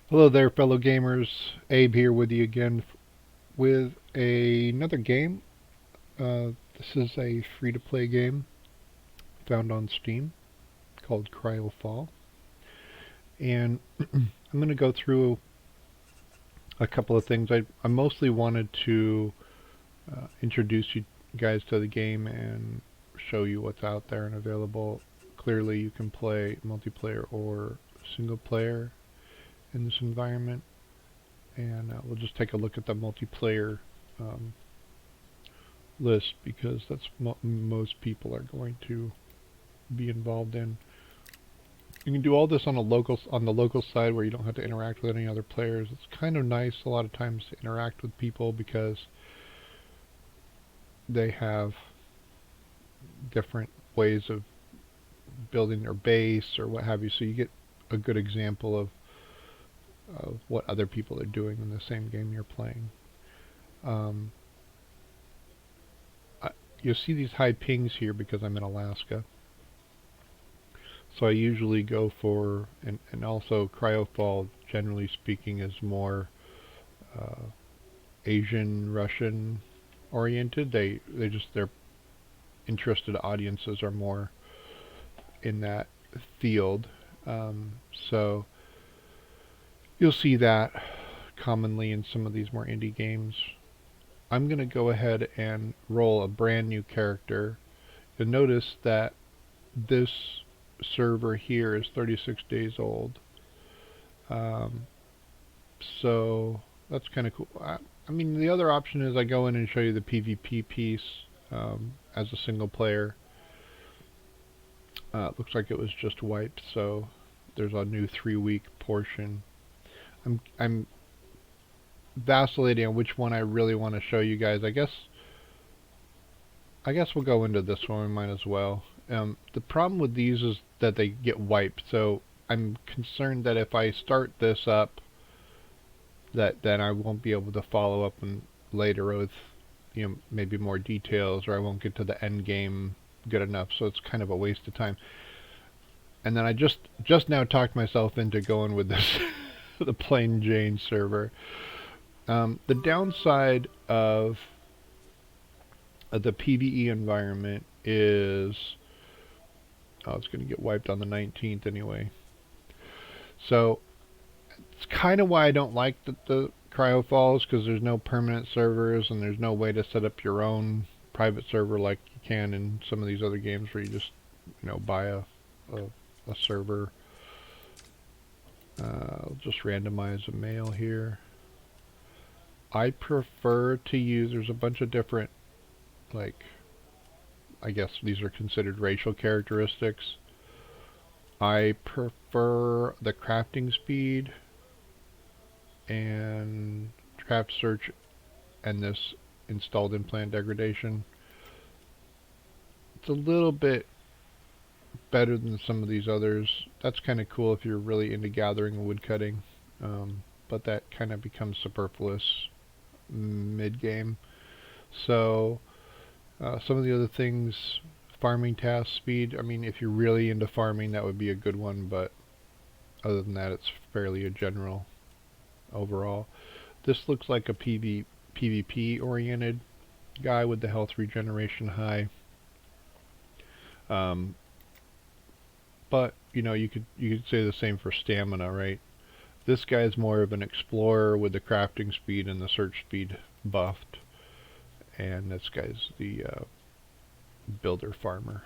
Hello there, fellow gamers. Abe here with you again with another game. This is a free-to-play game found on Steam called CryoFall. And I'm going to go through a couple of things. I mostly wanted to introduce you guys to the game and show you what's out there and available. Clearly, you can play multiplayer or single player in this environment. And we'll just take a look at the multiplayer um, list because that's most people are going to be involved in. You can do all this on the local side where you don't have to interact with any other players. It's kind of nice a lot of times to interact with people because they have different ways of building their base or what have you, so you get a good example of what other people are doing in the same game you're playing. Um, you'll see these high pings here because I'm in Alaska. So I usually go for, and also CryoFall, generally speaking, is more uh, Asian, Russian oriented. Their interested audiences are more in that field. So you'll see that commonly in some of these more indie games. I'm going to go ahead and roll a brand new character. You'll notice that this server here is 36 days old. Um, so that's kind of cool. I mean, the other option is I go in and show you the PvP piece as a single player. Looks like it was just wiped, so there's a new 3-week portion. I'm vacillating on which one I really want to show you guys. I guess we'll go into this one. We might as well. The problem with these is that they get wiped, so I'm concerned that if I start this up, that then I won't be able to follow up and later with, maybe more details, or I won't get to the end game good enough. So it's kind of a waste of time. And then I just now talked myself into going with this the plain Jane server. The downside of the PvE environment is, it's going to get wiped on the 19th anyway. So it's kind of why I don't like the CryoFalls, because there's no permanent servers and there's no way to set up your own private server like you can in some of these other games where you just buy a server. I'll just randomize a male here. I prefer to use, there's a bunch of different, like, I guess these are considered racial characteristics. I prefer the crafting speed and craft search and this installed implant degradation. It's a little bit better than some of these others. That's kind of cool if you're really into gathering and wood cutting, but that kind of becomes superfluous mid-game. So some of the other things, farming task speed, I mean, if you're really into farming, that would be a good one, but other than that, it's fairly a general overall. This looks like a PvP oriented guy with the health regeneration high. But you could say the same for stamina, right? This guy's more of an explorer with the crafting speed and the search speed buffed, and this guy's the builder farmer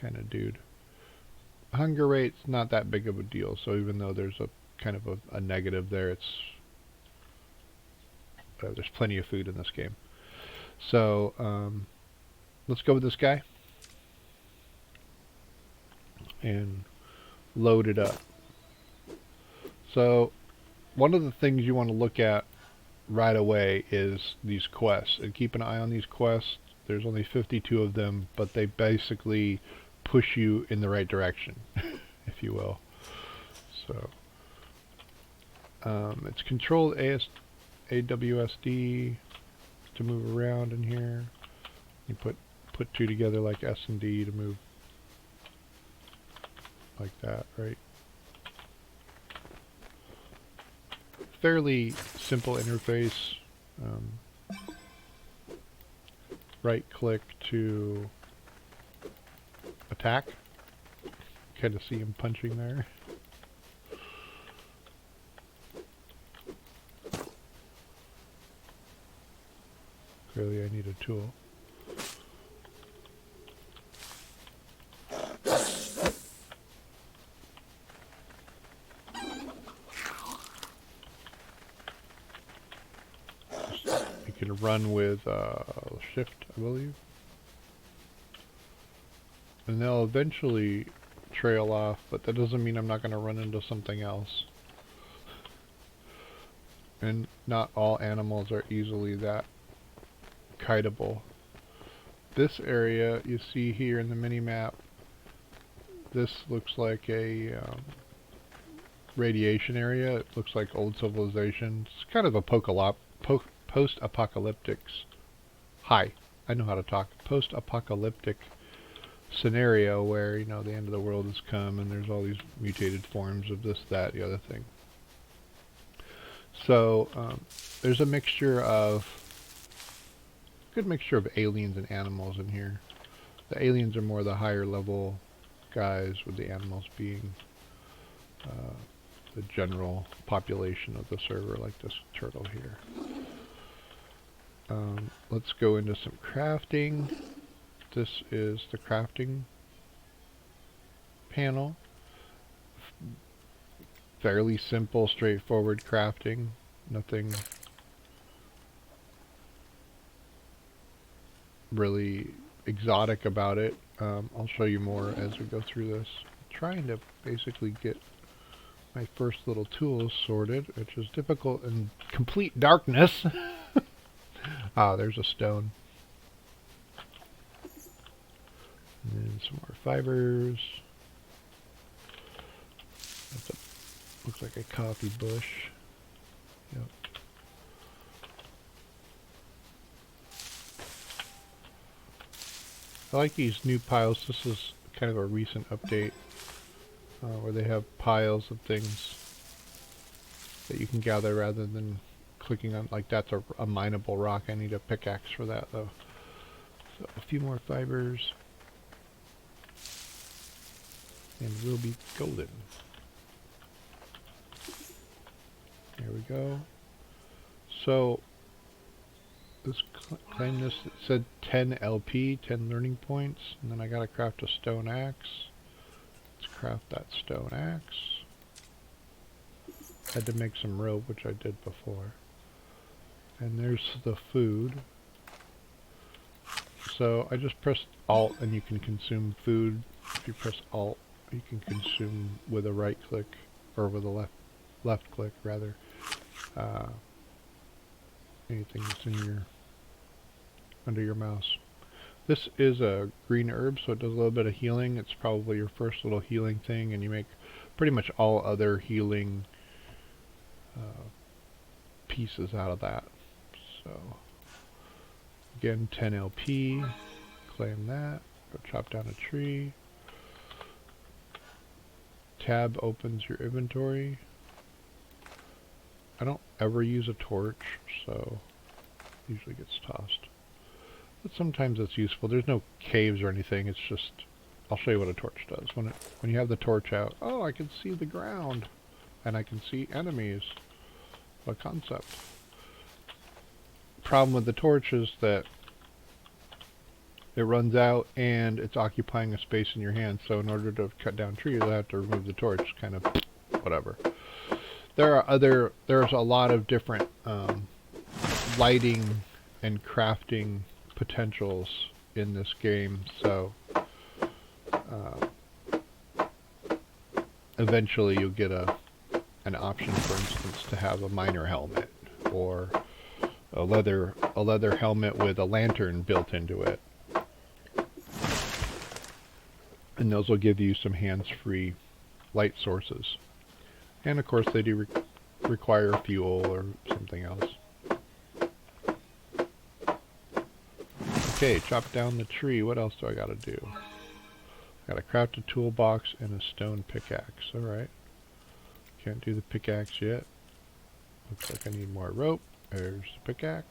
kind of dude. Hunger rate's not that big of a deal, so even though there's a kind of a negative there, there's plenty of food in this game. So let's go with this guy and load it up. So one of the things you want to look at right away is these quests, and keep an eye on these quests. There's only 52 of them, but they basically push you in the right direction, if you will. So it's controlled AWSD to move around in here. You put two together like S and D to move like that, right? fairly simple interface. Right click to attack. Kind of see him punching there. Clearly I need a tool. You can run with shift, I believe. And they'll eventually trail off, but that doesn't mean I'm not going to run into something else. And not all animals are easily that kiteable. This area you see here in the mini-map, this looks like a radiation area. It looks like old civilization. It's kind of a post-apocalyptic. Hi, I know how to talk. Post-apocalyptic scenario where, you know, the end of the world has come and there's all these mutated forms of this, that, the other thing. So there's a good mixture of aliens and animals in here. The aliens are more the higher level guys, with the animals being the general population of the server, like this turtle here. Let's go into some crafting. This is the crafting panel. Fairly simple, straightforward crafting. Nothing really exotic about it. I'll show you more as we go through this. I'm trying to basically get my first little tools sorted, which is difficult in complete darkness. Ah, there's a stone. And then some more fibers. Looks like a coffee bush. Yep. I like these new piles. This is kind of a recent update where they have piles of things that you can gather rather than clicking on, like that's a mineable rock. I need a pickaxe for that though. So a few more fibers and we'll be golden. There we go. So this claim this, it said 10 LP, 10 learning points, and then I gotta craft a stone axe. Let's craft that stone axe. Had to make some rope, which I did before. And there's the food. So I just pressed Alt and you can consume food. If you press Alt, you can consume with a right click, or with a left click rather. Anything that's in your under your mouse. This is a green herb, so it does a little bit of healing. It's probably your first little healing thing, and you make pretty much all other healing pieces out of that. So again, 10 LP, claim that, go chop down a tree. Tab opens your inventory. I don't ever use a torch, so it usually gets tossed. But sometimes it's useful. There's no caves or anything, it's just, I'll show you what a torch does. When you have the torch out, oh, I can see the ground, and I can see enemies. What concept. Problem with the torch is that it runs out and it's occupying a space in your hand, so in order to cut down trees, I have to remove the torch, kind of whatever. There's a lot of different lighting and crafting potentials in this game, so eventually you'll get an option, for instance, to have a miner helmet or a leather helmet with a lantern built into it, and those will give you some hands-free light sources. And of course they do require fuel or something else. Okay, chop down the tree. What else do I gotta do? I gotta craft a toolbox and a stone pickaxe. Alright. Can't do the pickaxe yet. Looks like I need more rope. There's the pickaxe.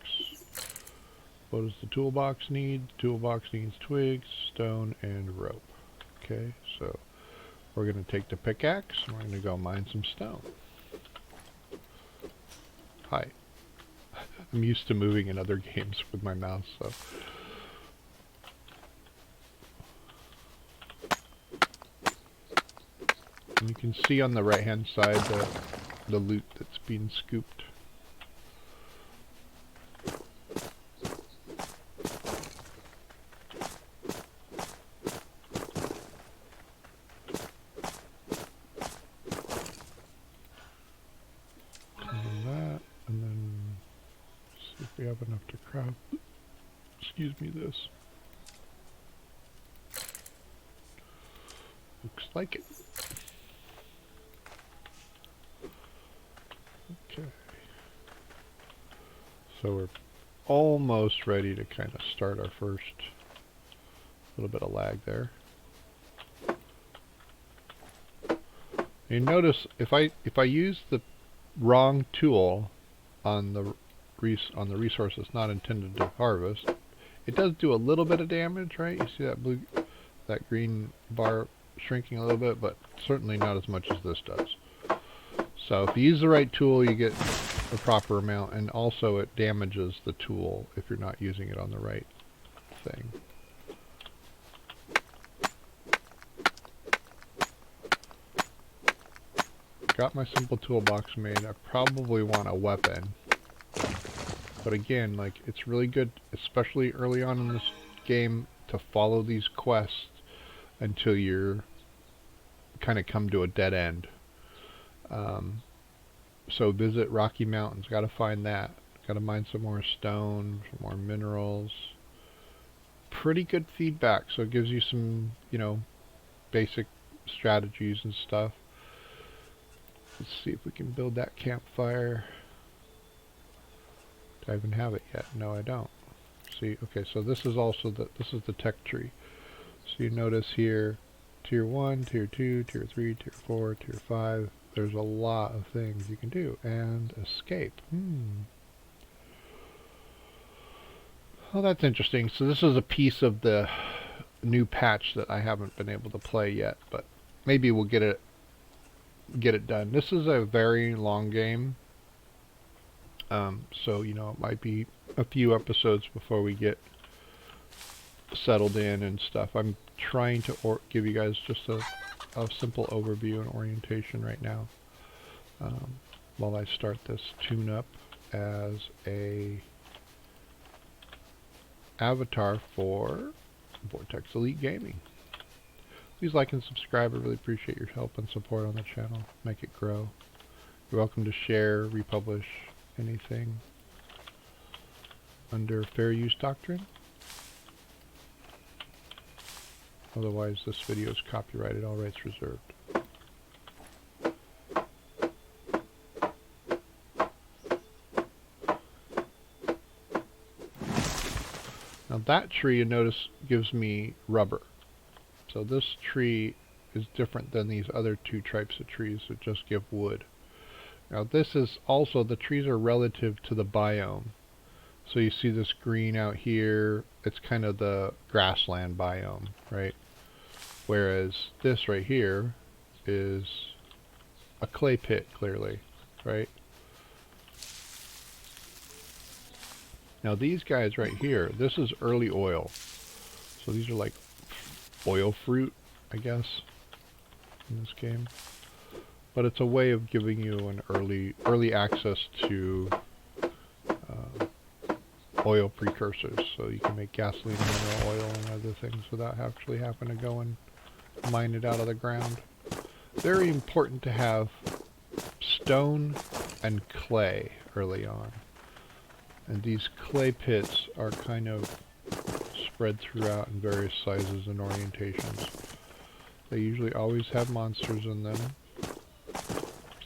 What does the toolbox need? The toolbox needs twigs, stone, and rope. Okay, so we're going to take the pickaxe and we're going to go mine some stone. Hi. I'm used to moving in other games with my mouse, so. And you can see on the right hand side the loot that's being scooped. And that, and then see if we have enough to craft. Excuse me, this. Looks like it. Okay. So we're almost ready to kind of start our first little bit of lag there. You notice if I use the wrong tool on the resource that's not intended to harvest, it does do a little bit of damage, right? You see that green bar shrinking a little bit, but certainly not as much as this does. So if you use the right tool, you get the proper amount, and also it damages the tool if you're not using it on the right thing. Got my simple toolbox made. I probably want a weapon. But again, like, it's really good, especially early on in this game, to follow these quests until you're kind of come to a dead end. So visit Rocky Mountains. Got to find that. Got to mine some more stone, some more minerals. Pretty good feedback. So it gives you some, you know, basic strategies and stuff. Let's see if we can build that campfire. Do I even have it yet? No, I don't. See, okay, so this is also this is the tech tree. So you notice here, tier 1, tier 2, tier 3, tier 4, tier 5. There's a lot of things you can do. And escape. Oh, that's interesting. So this is a piece of the new patch that I haven't been able to play yet, but maybe we'll get it done. This is a very long game. So, you know, it might be a few episodes before we get settled in and stuff. I'm trying to give you guys just a simple overview and orientation right now, while I start this tune-up as a avatar for Vortex Elite Gaming. Please like and subscribe. I really appreciate your help and support on the channel. Make it grow. You're welcome to share, republish anything under fair use doctrine. Otherwise, this video is copyrighted, all rights reserved. Now that tree, you notice, gives me rubber. So this tree is different than these other two types of trees that just give wood. Now this is also, the trees are relative to the biome. So you see this green out here, it's kind of the grassland biome, right? Whereas this right here is a clay pit, clearly, right? Now these guys right here, this is early oil. So these are like oil fruit, I guess, in this game. But it's a way of giving you an early access to oil precursors, so you can make gasoline, mineral oil, and other things without actually having to go and mine it out of the ground. Very important to have stone and clay early on. And these clay pits are kind of spread throughout in various sizes and orientations. They usually always have monsters in them.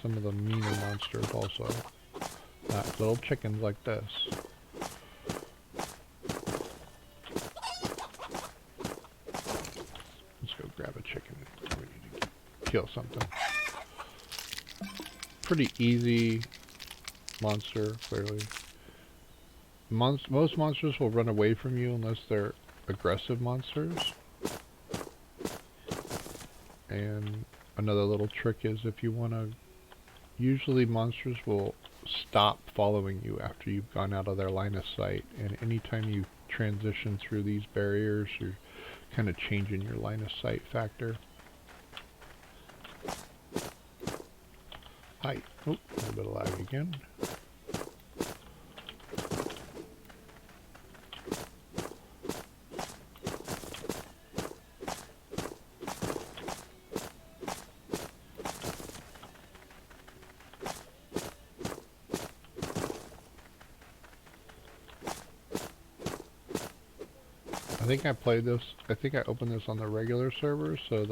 Some of the meaner monsters also. Not little chickens like this. Let's go grab a chicken. We need to kill something. Pretty easy monster, clearly. Most monsters will run away from you unless they're aggressive monsters. And another little trick is if you want to... Usually monsters will stop following you after you've gone out of their line of sight. And anytime you transition through these barriers, you're kind of changing your line of sight factor. Hi. Oh, a little bit of lag again. I think I opened this on the regular server, so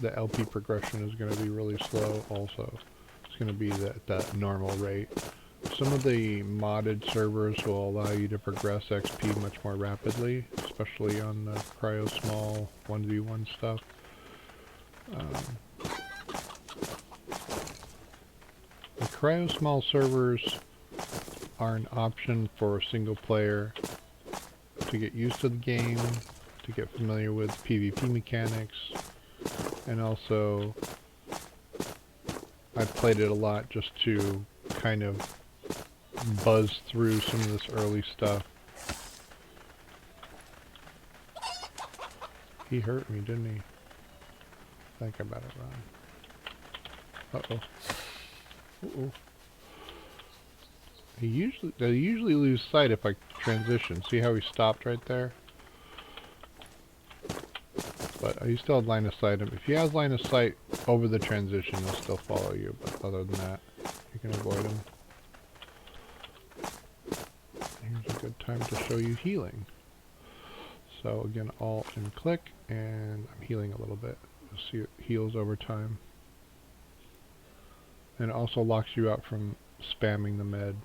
the LP progression is going to be really slow also. It's going to be that normal rate. Some of the modded servers will allow you to progress XP much more rapidly, especially on the CryoSmall 1v1 stuff. The CryoSmall servers are an option for single player to get used to the game, to get familiar with PvP mechanics, and also I've played it a lot just to kind of buzz through some of this early stuff. He hurt me, didn't he? I think I better run. Uh-oh. Uh-oh. They usually lose sight if I transition. See how he stopped right there? But he still had line of sight. If he has line of sight over the transition, he'll still follow you. But other than that, you can avoid him. Here's a good time to show you healing. So again, Alt and click, and I'm healing a little bit. You'll see it heals over time. And it also locks you out from spamming the med.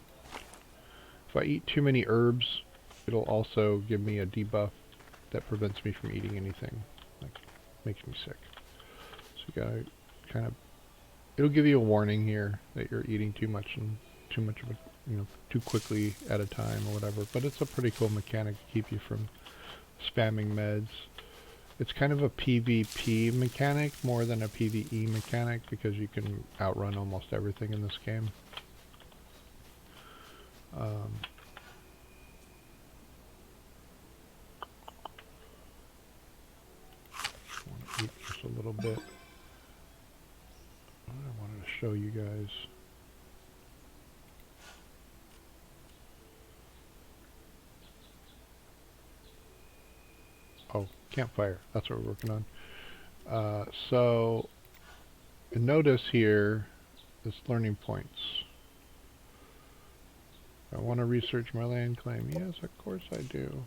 If I eat too many herbs, it'll also give me a debuff that prevents me from eating anything. Like, makes me sick. So you gotta kind of... It'll give you a warning here that you're eating too much and too much of a, too quickly at a time or whatever. But it's a pretty cool mechanic to keep you from spamming meds. It's kind of a PvP mechanic more than a PvE mechanic because you can outrun almost everything in this game. I want to eat just a little bit. I wanted to show you guys. Oh, campfire. That's what we're working on. So, notice here, this learning points. I want to research my land claim. Yes, of course I do.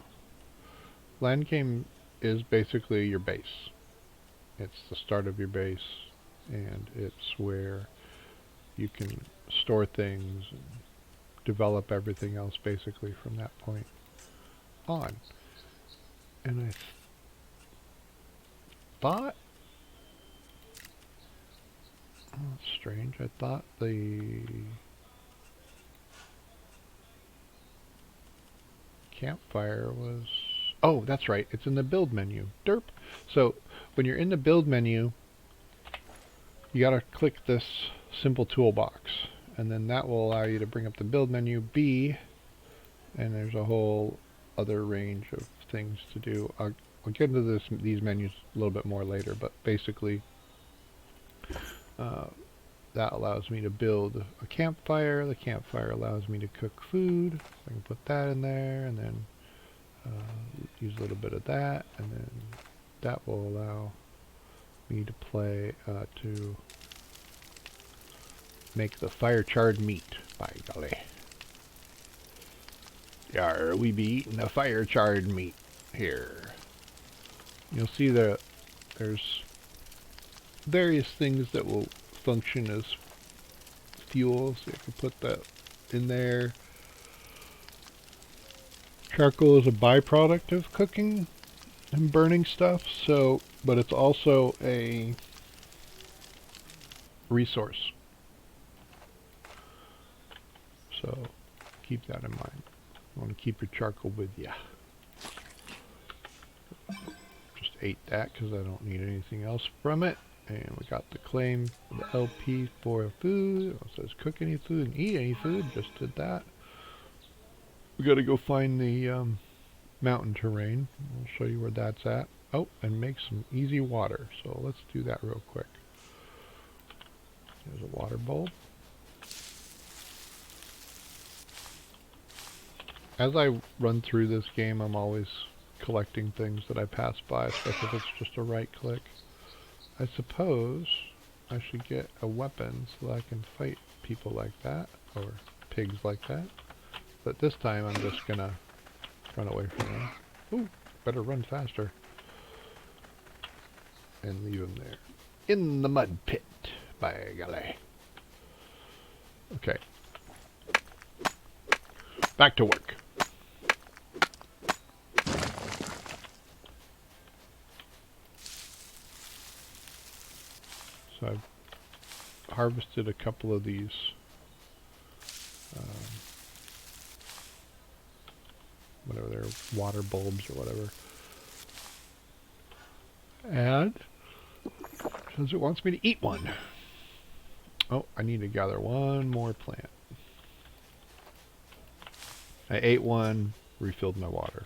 Land claim is basically your base. It's the start of your base, and it's where you can store things and develop everything else basically from that point on. And I thought... Oh, that's strange. I thought the... campfire was... Oh, that's right. It's in the build menu. Derp. So, when you're in the build menu, you gotta click this simple toolbox. And then that will allow you to bring up the build menu B. And there's a whole other range of things to do. I'll get into these menus a little bit more later, but basically that allows me to build a campfire. The campfire allows me to cook food. I can put that in there, and then use a little bit of that, and then that will allow me to play to make the fire charred meat. By golly. Yar, we be eating the fire charred meat here. You'll see that there's various things that will function as fuel, so you can put that in there. Charcoal is a byproduct of cooking and burning stuff, so, but it's also a resource. So keep that in mind. You want to keep your charcoal with you. Just ate that because I don't need anything else from it. And we got the claim for the LP for food. It says cook any food and eat any food. Just did that. We got to go find the mountain terrain. I'll show you where that's at. Oh, and make some easy water. So let's do that real quick. There's a water bowl. As I run through this game, I'm always collecting things that I pass by, especially if it's just a right click. I suppose I should get a weapon so that I can fight people like that, or pigs like that. But this time I'm just gonna run away from them. Ooh, better run faster. And leave them there. In the mud pit, by golly. Okay. Back to work. So I've harvested a couple of these whatever they're, water bulbs or whatever. And says it wants me to eat one. Oh, I need to gather one more plant. I ate one, refilled my water.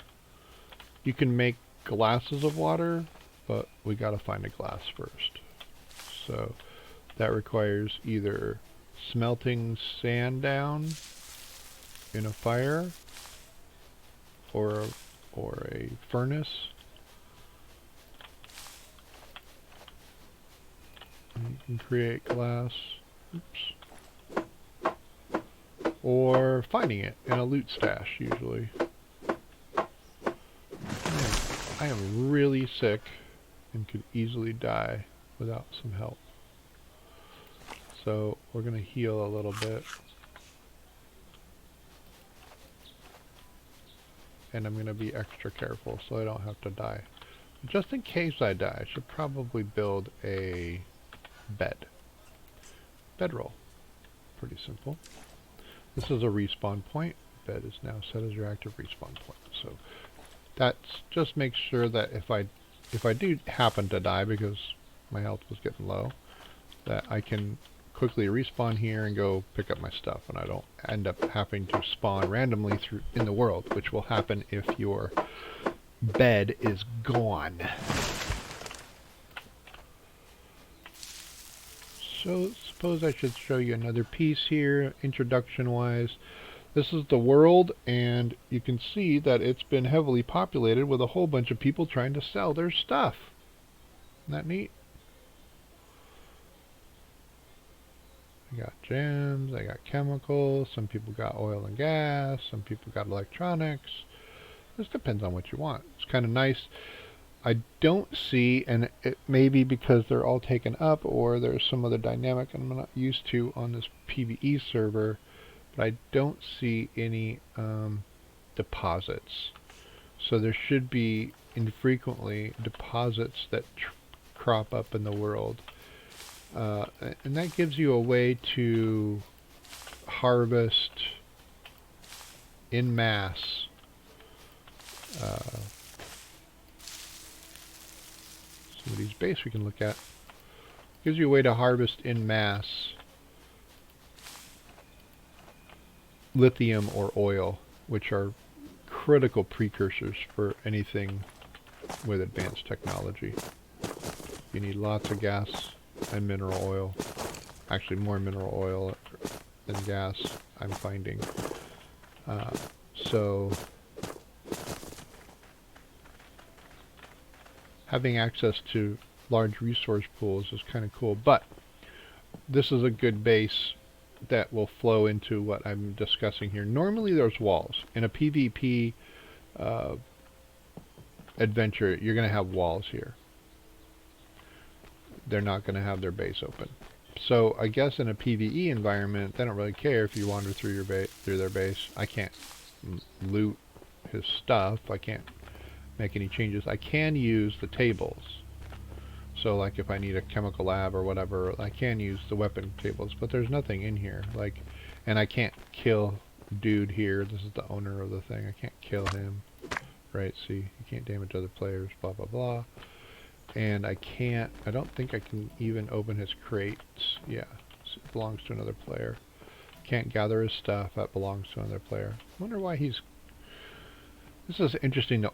You can make glasses of water, but we gotta find a glass first. So that requires either smelting sand down in a fire or a furnace. And you can create glass. Oops. Or finding it in a loot stash, usually. I am really sick and could easily die without some help. So we're going to heal a little bit. And I'm going to be extra careful so I don't have to die. Just in case I die, I should probably build a bedroll. Pretty simple. This is a respawn point. Bed is now set as your active respawn point. So that's just make sure that if I do happen to die because my health was getting low, that I can quickly respawn here and go pick up my stuff, and I don't end up having to spawn randomly through in the world, which will happen if your bed is gone. So suppose I should show you another piece here, introduction wise. This is the world, and you can see that it's been heavily populated with a whole bunch of people trying to sell their stuff. Isn't that neat? I got gems, I got chemicals, some people got oil and gas, some people got electronics. This depends on what you want. It's kind of nice. I don't see, and it may be because they're all taken up or there's some other dynamic I'm not used to on this PvE server, but I don't see any deposits. So there should be infrequently deposits that crop up in the world. And that gives you a way to harvest in mass some of these base we can look at. Gives you a way to harvest in mass lithium or oil, which are critical precursors for anything with advanced technology. You need lots of gas and mineral oil. Actually more mineral oil than gas, I'm finding. So having access to large resource pools is kind of cool, but this is a good base that will flow into what I'm discussing here. Normally there's walls. In a PvP adventure, you're going to have walls here. They're not going to have their base open. So I guess in a PvE environment, they don't really care if you wander through their base. I can't loot his stuff. I can't make any changes. I can use the tables. So like if I need a chemical lab or whatever, I can use the weapon tables, but there's nothing in here. Like And I can't kill dude here. This is the owner of the thing. I can't kill him. Right, see, you can't damage other players, blah, blah, blah. And I don't think I can even open his crates. Yeah, it belongs to another player. Can't gather his stuff, that belongs to another player. Wonder why he's... This is interesting.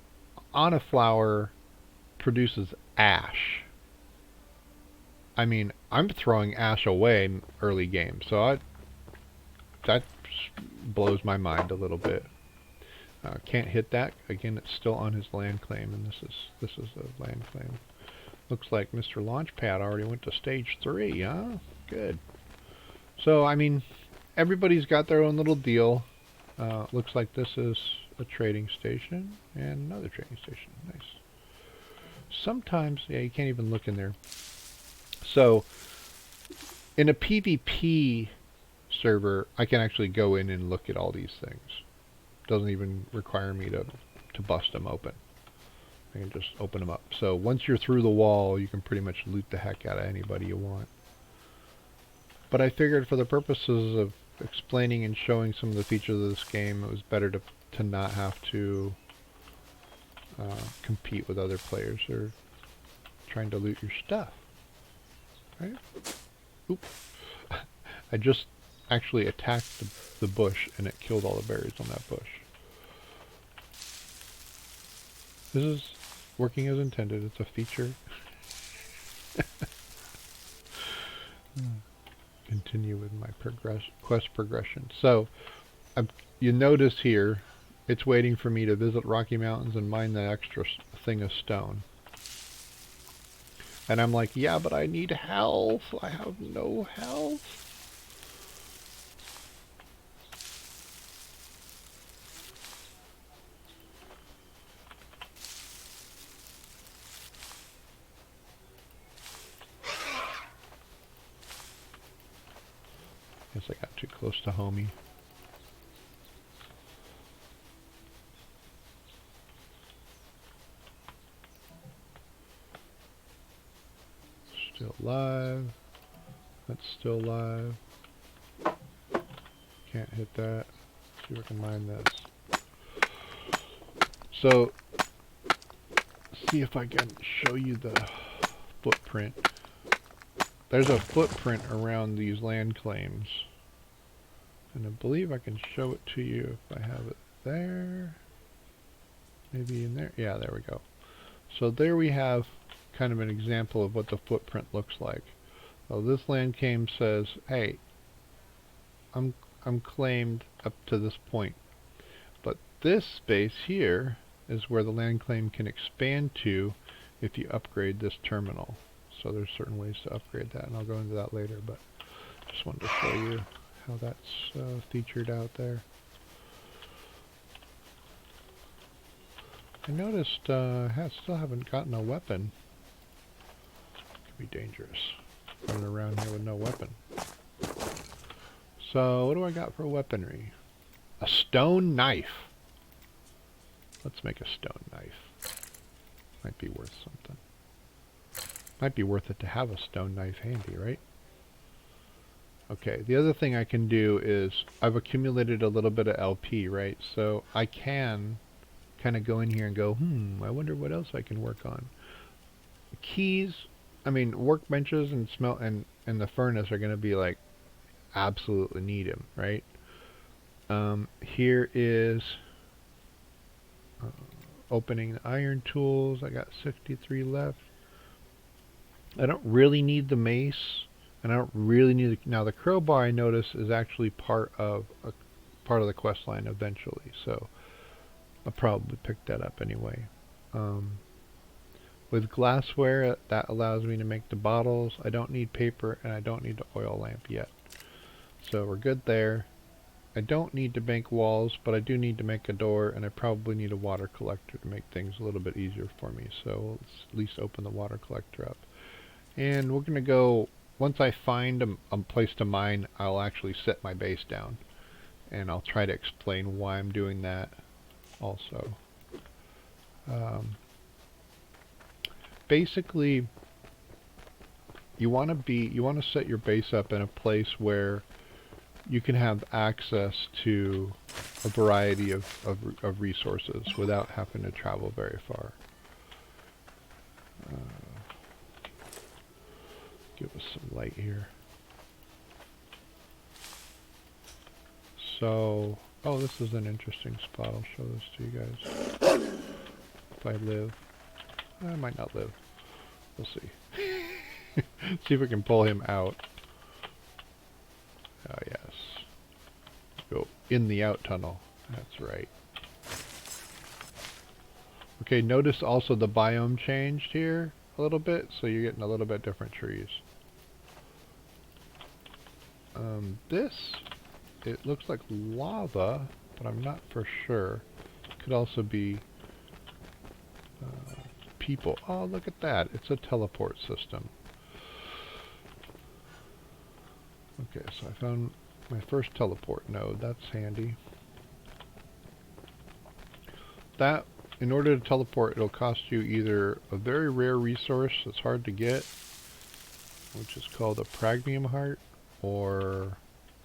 On flower produces ash. I mean, I'm throwing ash away in early game, so that blows my mind a little bit. Can't hit that. Again, it's still on his land claim, and this is a land claim. Looks like Mr. Launchpad already went to stage 3, huh? Good. So, I mean, everybody's got their own little deal. Looks like this is a trading station, and another trading station. Nice. Sometimes, yeah, you can't even look in there. So, in a PvP server, I can actually go in and look at all these things. Doesn't even require me to bust them open. I can just open them up. So once you're through the wall, you can pretty much loot the heck out of anybody you want. But I figured for the purposes of explaining and showing some of the features of this game, it was better to not have to compete with other players or trying to loot your stuff. Right? Oop. I just actually attacked the bush and it killed all the berries on that bush. This is working as intended. It's a feature. Continue with my quest progression. So, you notice here, it's waiting for me to visit Rocky Mountains and mine the extra thing of stone. And I'm like, yeah, but I need health. I have no health. Guess I got too close to homie. Still alive. That's still alive. Can't hit that. See if I can mine this. So, see if I can show you the footprint. There's a footprint around these land claims. And I believe I can show it to you if I have it there. Maybe in there. Yeah, there we go. So there we have kind of an example of what the footprint looks like. So this land claim says, hey, I'm claimed up to this point. But this space here is where the land claim can expand to if you upgrade this terminal. So there's certain ways to upgrade that, and I'll go into that later, but just wanted to show you how that's featured out there. I noticed I still haven't gotten a weapon. Could be dangerous running around here with no weapon. So what do I got for weaponry? A stone knife. Let's make a stone knife. Might be worth something. Might be worth it to have a stone knife handy, right? Okay, the other thing I can do is I've accumulated a little bit of LP, right? So I can kind of go in here and go, I wonder what else I can work on. Keys, I mean, workbenches and and the furnace are going to be like absolutely need them, right? Here is opening the iron tools. I got 63 left. I don't really need the mace, and I don't really need now the crowbar. I notice is actually part of the quest line eventually, so I'll probably pick that up anyway. With glassware, that allows me to make the bottles. I don't need paper, and I don't need the oil lamp yet, so we're good there. I don't need to make walls, but I do need to make a door, and I probably need a water collector to make things a little bit easier for me. So let's at least open the water collector up. And we're going to go, once I find a place to mine, I'll actually set my base down. And I'll try to explain why I'm doing that also. Basically, you want to set your base up in a place where you can have access to a variety of resources without having to travel very far. Give us some light here. So, oh, this is an interesting spot. I'll show this to you guys. If I live. I might not live. We'll see. See if we can pull him out. Oh, yes. Go in the out tunnel. That's right. Okay, notice also the biome changed here a little bit, so you're getting a little bit different trees. This, it looks like lava, but I'm not for sure. Could also be people. Oh, look at that. It's a teleport system. Okay, so I found my first teleport node. That's handy. That, in order to teleport, it'll cost you either a very rare resource that's hard to get, which is called a pragmium heart, or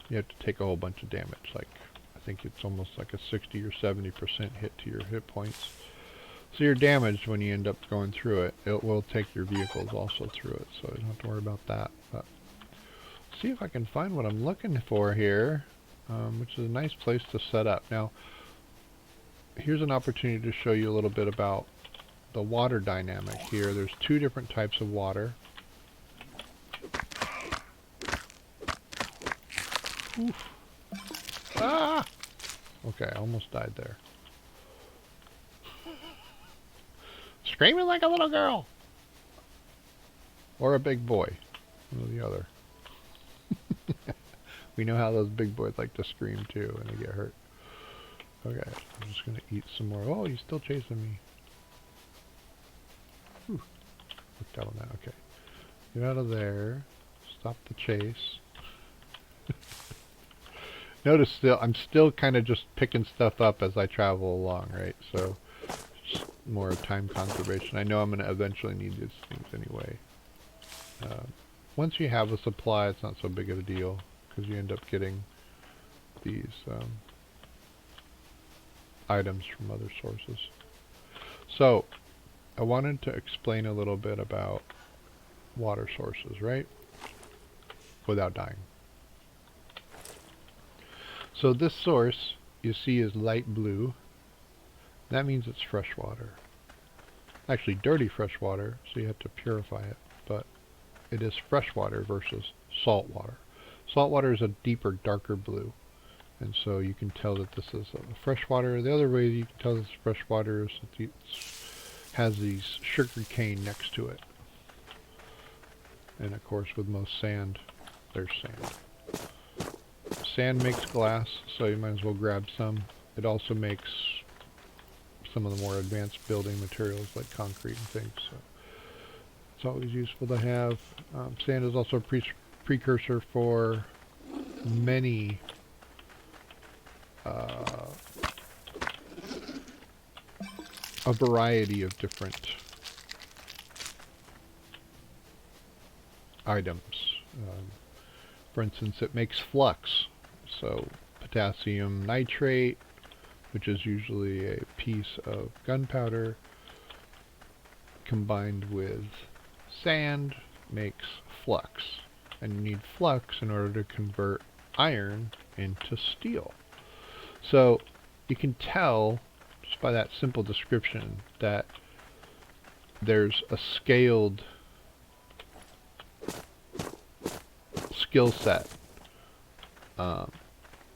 you have to take a whole bunch of damage. Like, I think it's almost like a 60 or 70% hit to your hit points. So you're damaged when you end up going through it. It will take your vehicles also through it, so you don't have to worry about that. But see if I can find what I'm looking for here, which is a nice place to set up. Now, here's an opportunity to show you a little bit about the water dynamic here. There's two different types of water. Oof. Ah! Okay, I almost died there. Screaming like a little girl! Or a big boy. One or the other. We know how those big boys like to scream too when they get hurt. Okay, I'm just gonna eat some more. Oh, he's still chasing me. Whew. Looked out on that. Okay. Get out of there. Stop the chase. Notice still, I'm still kind of just picking stuff up as I travel along, right? So, just more time conservation. I know I'm gonna eventually need these things anyway. Once you have a supply, it's not so big of a deal, because you end up getting these items from other sources. So, I wanted to explain a little bit about water sources, right? Without dying. So this source, you see, is light blue. That means it's fresh water. Actually, dirty fresh water, so you have to purify it, but it is fresh water versus salt water. Salt water is a deeper, darker blue. And so you can tell that this is fresh water. The other way you can tell this is fresh water is that it has these sugar cane next to it. And of course, with most sand, there's sand. Sand makes glass, so you might as well grab some. It also makes some of the more advanced building materials like concrete and things. So it's always useful to have. Sand is also a precursor for many a variety of different items. For instance, it makes flux. So potassium nitrate, which is usually a piece of gunpowder, combined with sand, makes flux. And you need flux in order to convert iron into steel. So you can tell just by that simple description that there's a scaled skill set.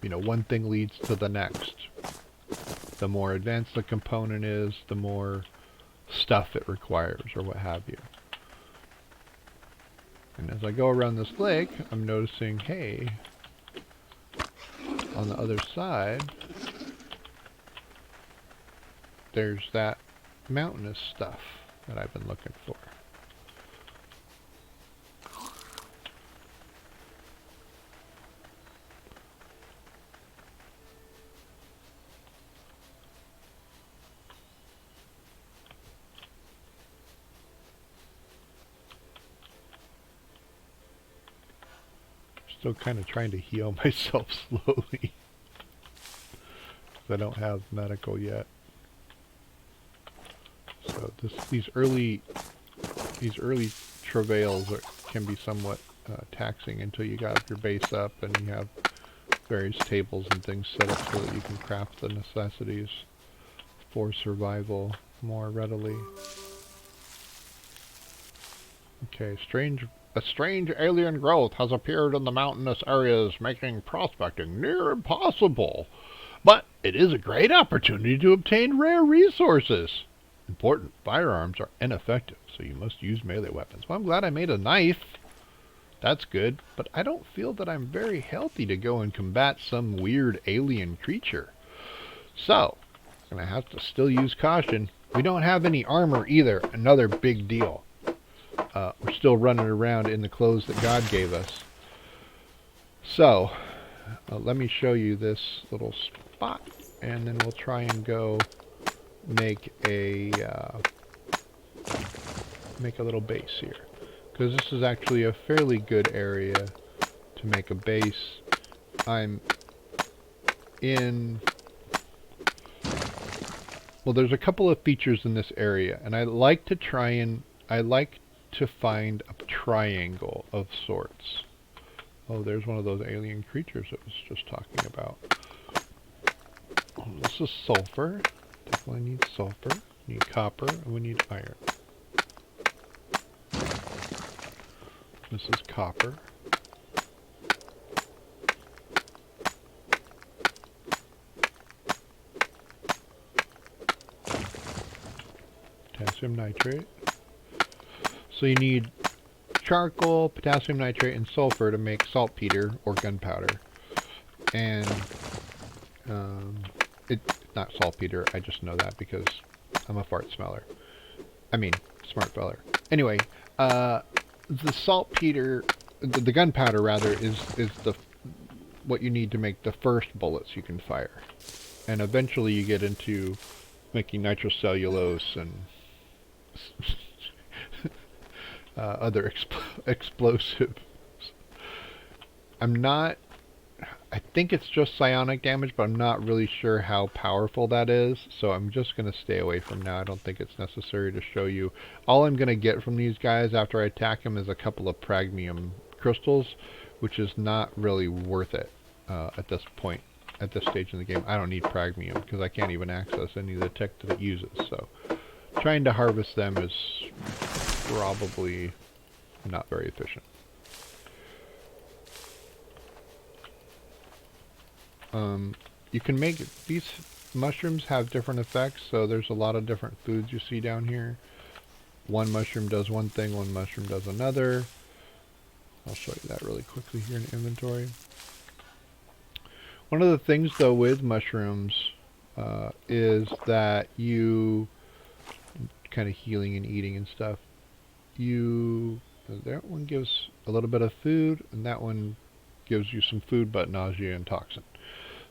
You know, one thing leads to the next. The more advanced the component is, the more stuff it requires, or what have you. And as I go around this lake, I'm noticing, hey, on the other side, there's that mountainous stuff that I've been looking for. still kind of trying to heal myself slowly. I don't have medical yet. So these early travails can be somewhat taxing until you got your base up and you have various tables and things set up so that you can craft the necessities for survival more readily. Okay, a strange alien growth has appeared in the mountainous areas, making prospecting near impossible. But it is a great opportunity to obtain rare resources. Important firearms are ineffective, so you must use melee weapons. Well, I'm glad I made a knife. That's good, but I don't feel that I'm very healthy to go and combat some weird alien creature. So, I'm going to have to still use caution. We don't have any armor either, another big deal. We're still running around in the clothes that God gave us. So, let me show you this little spot, and then we'll try and go make a little base here. Because this is actually a fairly good area to make a base. I'm in... Well, there's a couple of features in this area, and I like to find a triangle of sorts. Oh, there's one of those alien creatures I was just talking about. Oh, this is sulfur. Definitely need sulfur. We need copper, and we need iron. This is copper. Potassium nitrate. So you need charcoal, potassium nitrate, and sulfur to make saltpeter or gunpowder. And it's not saltpeter, I just know that because I'm a fart smeller. I mean, smart feller. Anyway, the saltpeter, the gunpowder rather, is what you need to make the first bullets you can fire. And eventually you get into making nitrocellulose and other explosives. I think it's just psionic damage, but I'm not really sure how powerful that is, so I'm just going to stay away from now. I don't think it's necessary to show you. All I'm going to get from these guys after I attack them is a couple of pragmium crystals, which is not really worth it at this point, at this stage in the game. I don't need pragmium because I can't even access any of the tech that it uses, so trying to harvest them is probably not very efficient. You can make these mushrooms have different effects, so there's a lot of different foods you see down here. One mushroom does one thing, one mushroom does another. I'll show you that really quickly here in inventory. One of the things though with mushrooms is that you kind of healing and eating and stuff. That one gives a little bit of food, and that one gives you some food but nausea and toxin.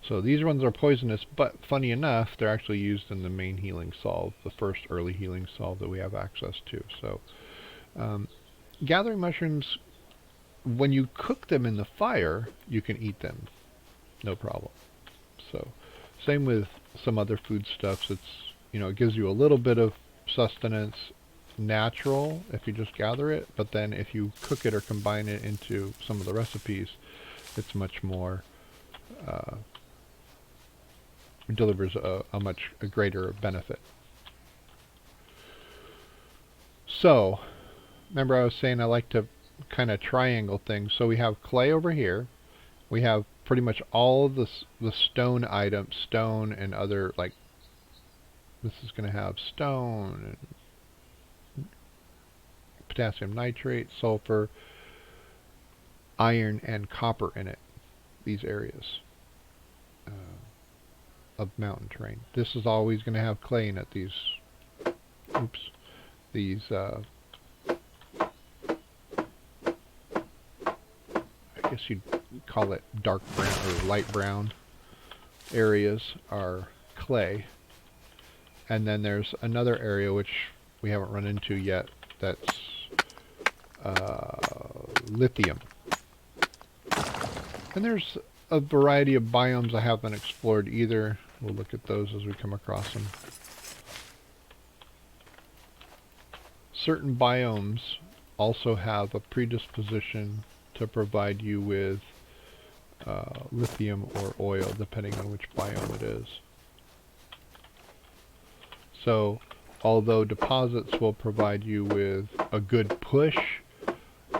So these ones are poisonous, but funny enough, they're actually used in the main healing salve, the first early healing salve that we have access to. So gathering mushrooms, when you cook them in the fire, you can eat them, no problem. So same with some other foodstuffs. It's, it gives you a little bit of sustenance, natural if you just gather it, but then if you cook it or combine it into some of the recipes, it's much more delivers a much greater benefit. So remember I was saying I like to kind of triangle things. So we have clay over here, we have pretty much all of the stone items, stone and other, like this is going to have stone and potassium nitrate, sulfur, iron, and copper in it, these areas of mountain terrain. This is always going to have clay in it, these I guess you'd call it dark brown or light brown areas are clay. And then there's another area which we haven't run into yet that's lithium. And there's a variety of biomes I haven't explored either. We'll look at those as we come across them. Certain biomes also have a predisposition to provide you with lithium or oil, depending on which biome it is. So, although deposits will provide you with a good push,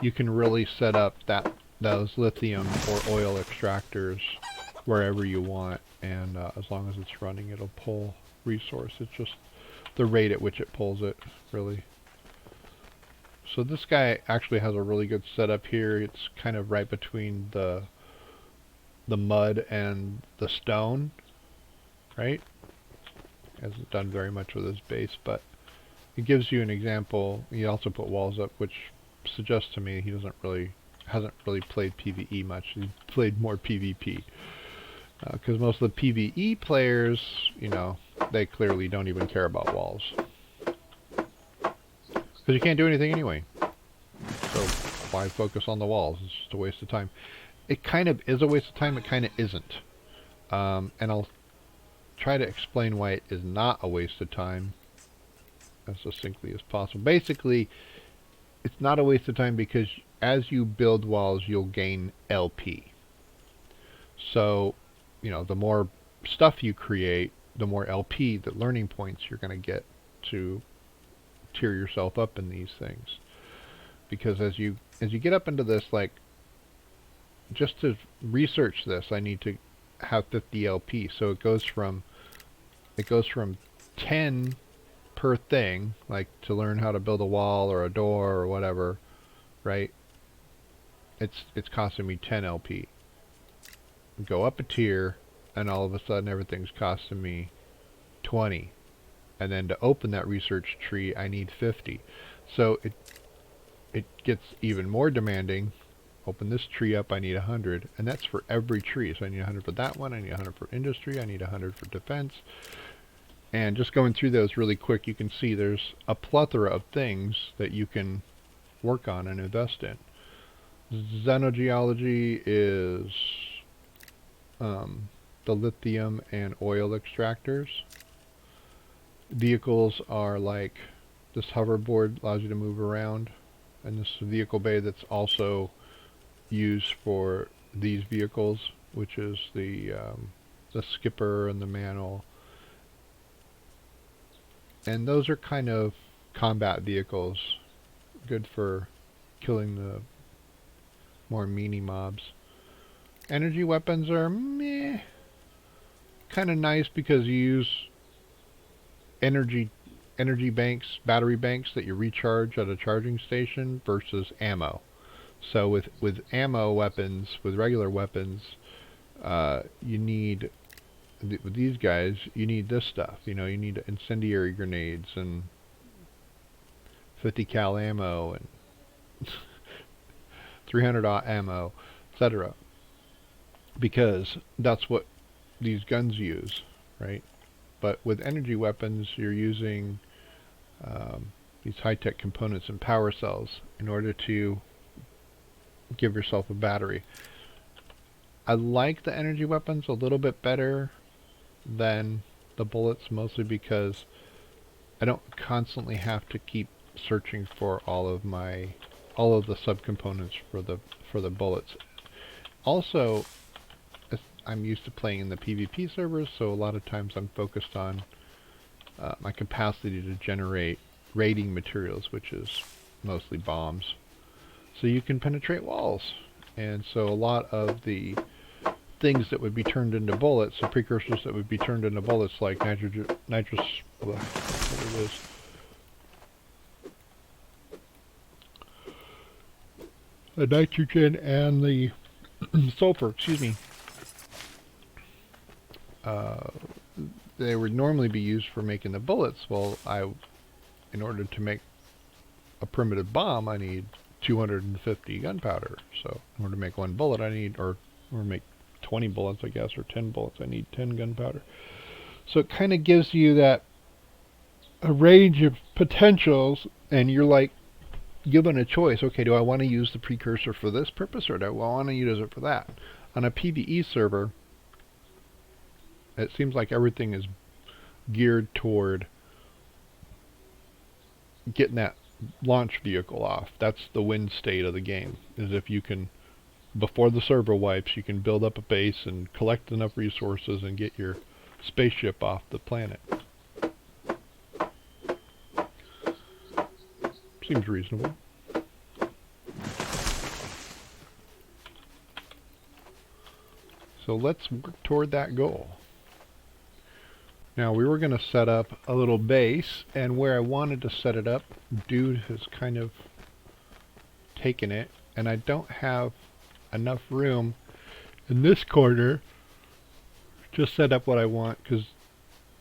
you can really set up those lithium or oil extractors wherever you want, and as long as it's running, it'll pull resource. It's just the rate at which it pulls it, really. So this guy actually has a really good setup here. It's kind of right between the mud and the stone, right? Hasn't done very much with his base, but it gives you an example. He also put walls up, which suggests to me he hasn't really played PvE much. He played more PvP. Because most of the PvE players, you know, they clearly don't even care about walls. Because you can't do anything anyway. So why focus on the walls? It's just a waste of time. It kind of is a waste of time, it kind of isn't. And I'll try to explain why it is not a waste of time as succinctly as possible. Basically, it's not a waste of time because as you build walls, you'll gain LP. So, you know, the more stuff you create, the more LP, the learning points you're going to get to tier yourself up in these things. Because as you get up into this, like, just to research this, I need to have 50 LP. So it goes from 10 per thing, like to learn how to build a wall or a door or whatever, right? It's costing me 10 LP. Go up a tier, and all of a sudden everything's costing me 20. And then to open that research tree, I need 50. So it gets even more demanding. Open this tree up, I need 100, and that's for every tree. So I need 100 for that one, I need 100 for industry, I need 100 for defense. And just going through those really quick, you can see there's a plethora of things that you can work on and invest in. Xenogeology is the lithium and oil extractors. Vehicles are like this hoverboard allows you to move around, and this vehicle bay that's also used for these vehicles, which is the skipper and the mantle. And those are kind of combat vehicles, good for killing the more meaty mobs. Energy weapons are meh, kind of nice because you use energy banks, battery banks that you recharge at a charging station versus ammo. So with ammo weapons, with regular weapons, you need, with these guys, you need this stuff. You know, you need incendiary grenades and 50 cal ammo and 300 ammo, etc. Because that's what these guns use, right? But with energy weapons, you're using these high-tech components and power cells in order to give yourself a battery. I like the energy weapons a little bit better than the bullets, mostly because I don't constantly have to keep searching for all of the subcomponents for the bullets. Also, I'm used to playing in the PvP servers, so a lot of times I'm focused on my capacity to generate raiding materials, which is mostly bombs. So you can penetrate walls, and so a lot of the things that would be turned into bullets, the precursors that would be turned into bullets, like whatever it is. The nitrogen and the sulfur, excuse me. They would normally be used for making the bullets. Well, in order to make a primitive bomb, I need 250 gunpowder. So in order to make one bullet, I need, or make 20 bullets, I guess, or 10 bullets, I need 10 gunpowder. So it kind of gives you that a range of potentials, and you're like given a choice. Okay, do I want to use the precursor for this purpose, or do I want to use it for that? On a PvE server, it seems like everything is geared toward getting that launch vehicle off. That's the win state of the game, is if you can, before the server wipes, you can build up a base and collect enough resources and get your spaceship off the planet. Seems reasonable. So let's work toward that goal. Now we were going to set up a little base, and where I wanted to set it up, dude has kind of taken it, and I don't have enough room in this corner to set up what I want, because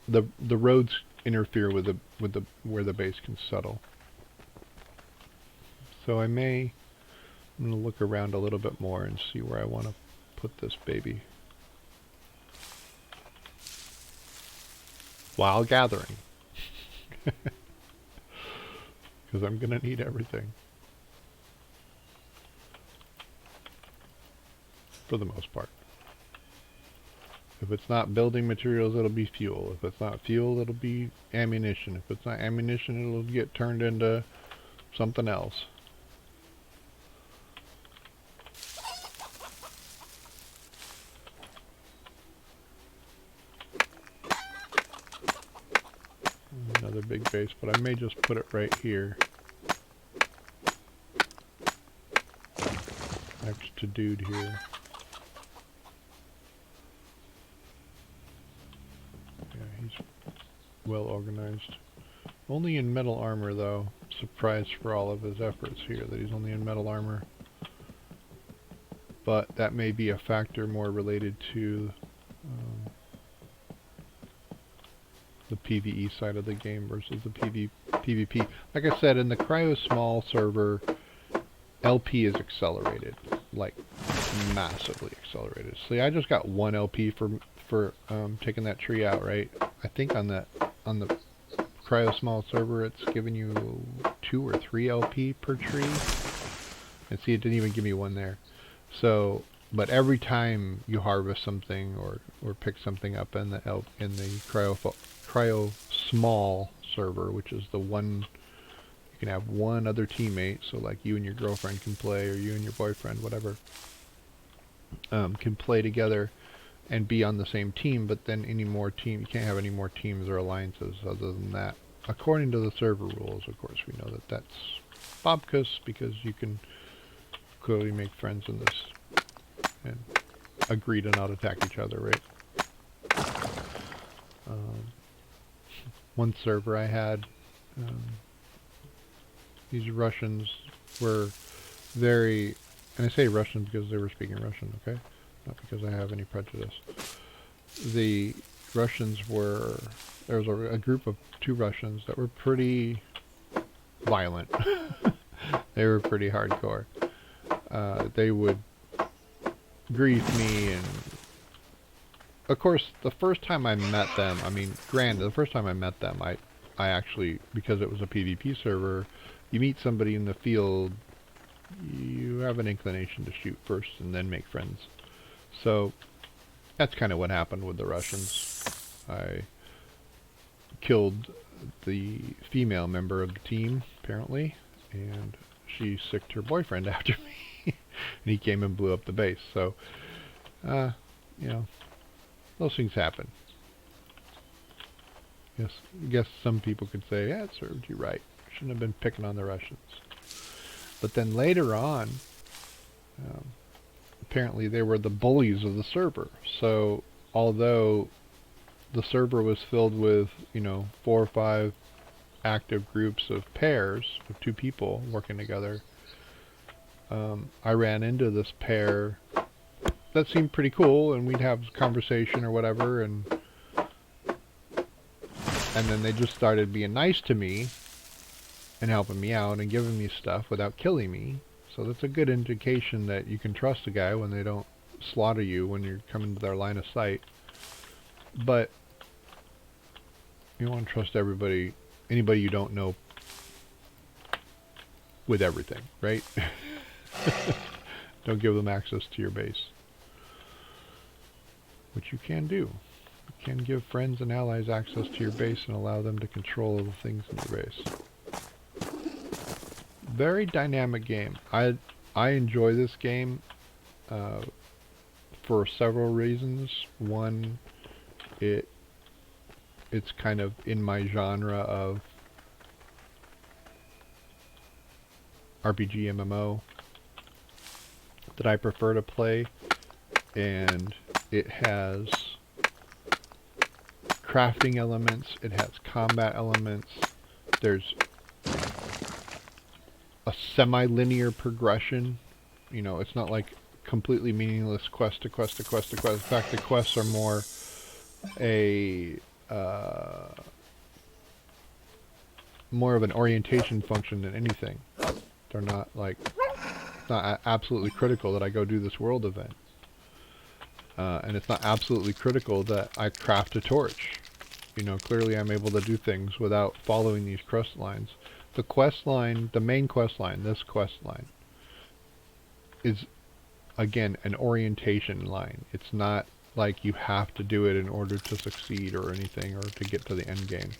the roads interfere with the where the base can settle. So I'm going to look around a little bit more and see where I want to put this baby. While gathering. Because I'm going to need everything. For the most part. If it's not building materials, it'll be fuel. If it's not fuel, it'll be ammunition. If it's not ammunition, it'll get turned into something else. Another big base, but I may just put it right here. Next to dude here. Yeah, he's well organized. Only in metal armor though. Surprised for all of his efforts here that he's only in metal armor. But that may be a factor more related to the PvE side of the game versus the PvP. Like I said, in the Cryo Small server, LP is accelerated, like massively accelerated. See, I just got 1 LP for taking that tree out, right? I think on the Cryo Small server, it's giving you 2 or 3 LP per tree. And see, it didn't even give me 1 there. So, but every time you harvest something or pick something up in the Cryo Small server, which is the one you can have one other teammate, so like you and your girlfriend can play, or you and your boyfriend, whatever, can play together and be on the same team. But then you can't have any more teams or alliances other than that, according to the server rules. Of course, we know that that's Bobkus, because you can clearly make friends in this and agree to not attack each other, right? One server I had, these Russians were very, and I say Russian because they were speaking Russian, okay? Not because I have any prejudice. The Russians were, there was a group of 2 Russians that were pretty violent. They were pretty hardcore. They would grief me, and of course the first time I met them, I mean, granted, the first time I met them, I actually, because it was a PvP server, you meet somebody in the field, you have an inclination to shoot first and then make friends. So that's kind of what happened with the Russians. I killed the female member of the team, apparently, and she sicked her boyfriend after me. And he came and blew up the base. So, you know, those things happen. Yes, I guess some people could say, yeah, it served you right. Shouldn't have been picking on the Russians. But then later on, apparently they were the bullies of the server. So, although the server was filled with, 4 or 5 active groups of pairs of 2 people working together, I ran into this pair that seemed pretty cool, and we'd have a conversation or whatever, and then they just started being nice to me and helping me out and giving me stuff without killing me. So that's a good indication that you can trust a guy when they don't slaughter you when you're coming to their line of sight. But you don't want to trust anybody you don't know with everything, right? Don't give them access to your base. which you can do. You can give friends and allies access to your base and allow them to control the things in your base. Very dynamic game. I enjoy this game for several reasons. One, it's kind of in my genre of RPG MMO that I prefer to play, and it has crafting elements, it has combat elements, there's a semi-linear progression. You know, it's not like completely meaningless quest to quest to quest to quest. In fact, the quests are more more of an orientation function than anything. They're not like, it's not absolutely critical that I go do this world event. And it's not absolutely critical that I craft a torch. You know, clearly I'm able to do things without following these quest lines. The quest line, the main quest line, this quest line, is, again, an orientation line. It's not like you have to do it in order to succeed or anything, or to get to the end game.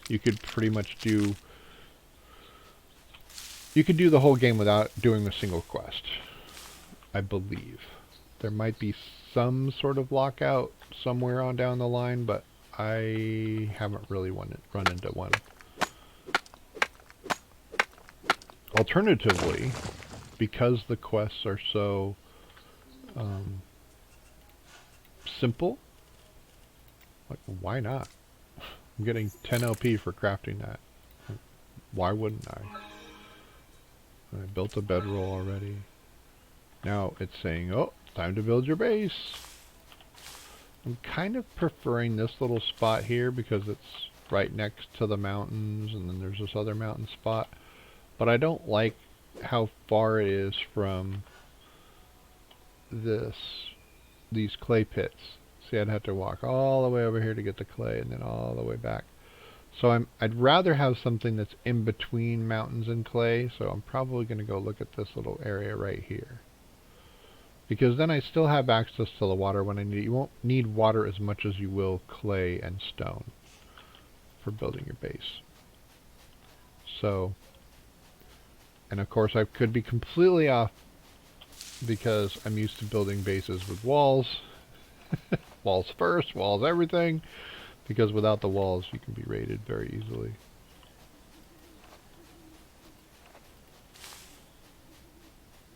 You could pretty much do... You could do the whole game without doing a single quest, I believe. There might be some sort of lockout somewhere on down the line, but I haven't really run into one. Alternatively, because the quests are so simple, like, why not? I'm getting 10 LP for crafting that. Why wouldn't I? I built a bedroll already. Now it's saying, oh, time to build your base. I'm kind of preferring this little spot here because it's right next to the mountains, and then there's this other mountain spot. But I don't like how far it is from these clay pits. See, I'd have to walk all the way over here to get the clay, and then all the way back. So I'd rather have something that's in between mountains and clay, so I'm probably going to go look at this little area right here. Because then I still have access to the water when I need it. You won't need water as much as you will clay and stone for building your base. So, and of course I could be completely off because I'm used to building bases with walls. Walls first, walls everything. Because without the walls, you can be raided very easily.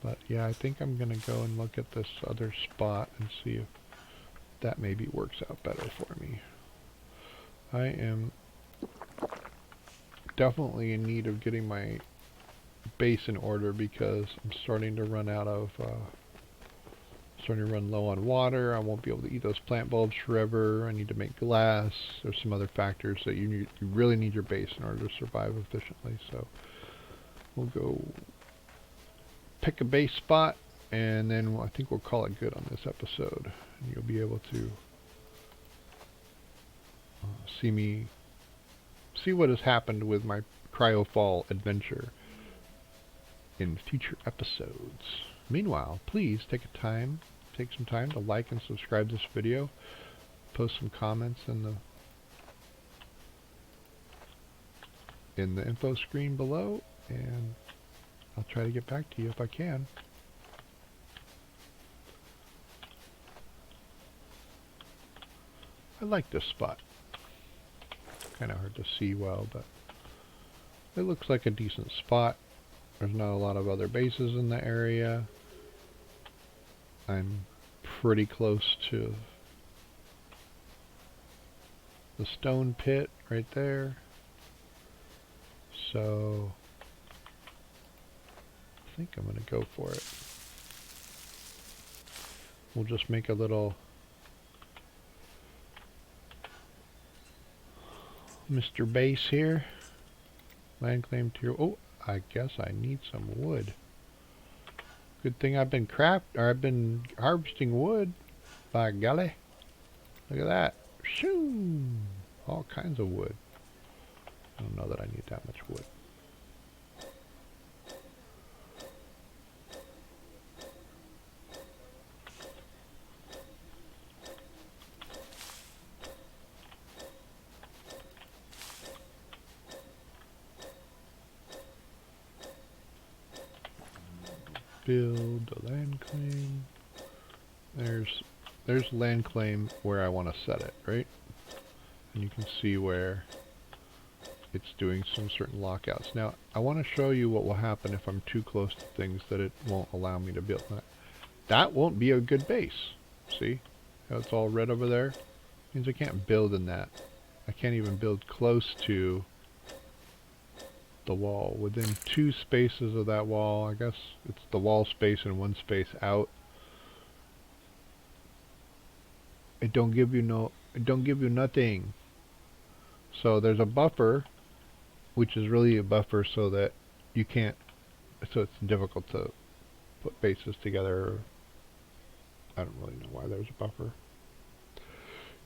But yeah, I think I'm going to go and look at this other spot and see if that maybe works out better for me. I am definitely in need of getting my base in order because I'm starting to run out of... starting to run low on water. I won't be able to eat those plant bulbs forever. I need to make glass. There's some other factors that you really need your base in order to survive efficiently. So we'll go pick a base spot, and then I think we'll call it good on this episode. And you'll be able to see what has happened with my CryoFall adventure in future episodes. Meanwhile, please take some time to like and subscribe this video. Post some comments in the info screen below, and I'll try to get back to you if I can. I like this spot. Kind of hard to see well, but it looks like a decent spot. There's not a lot of other bases in the area. I'm pretty close to the stone pit right there. So I think I'm going to go for it. We'll just make a little Mr. Base here. Land claim tier. Oh, I guess I need some wood. Good thing I've been harvesting wood. By golly. Look at that. Shoo! All kinds of wood. I don't know that I need that much wood. build a land claim. There's land claim where I want to set it, right? And you can see where it's doing some certain lockouts. Now, I want to show you what will happen if I'm too close to things that it won't allow me to build. That won't be a good base. See how it's all red over there? Means I can't build in that. I can't even build close to the wall. Within 2 spaces of that wall, I guess it's the wall space and 1 space out. It don't give you nothing. So there's a buffer, which is really a buffer so that you can't, so it's difficult to put bases together. I don't really know why there's a buffer.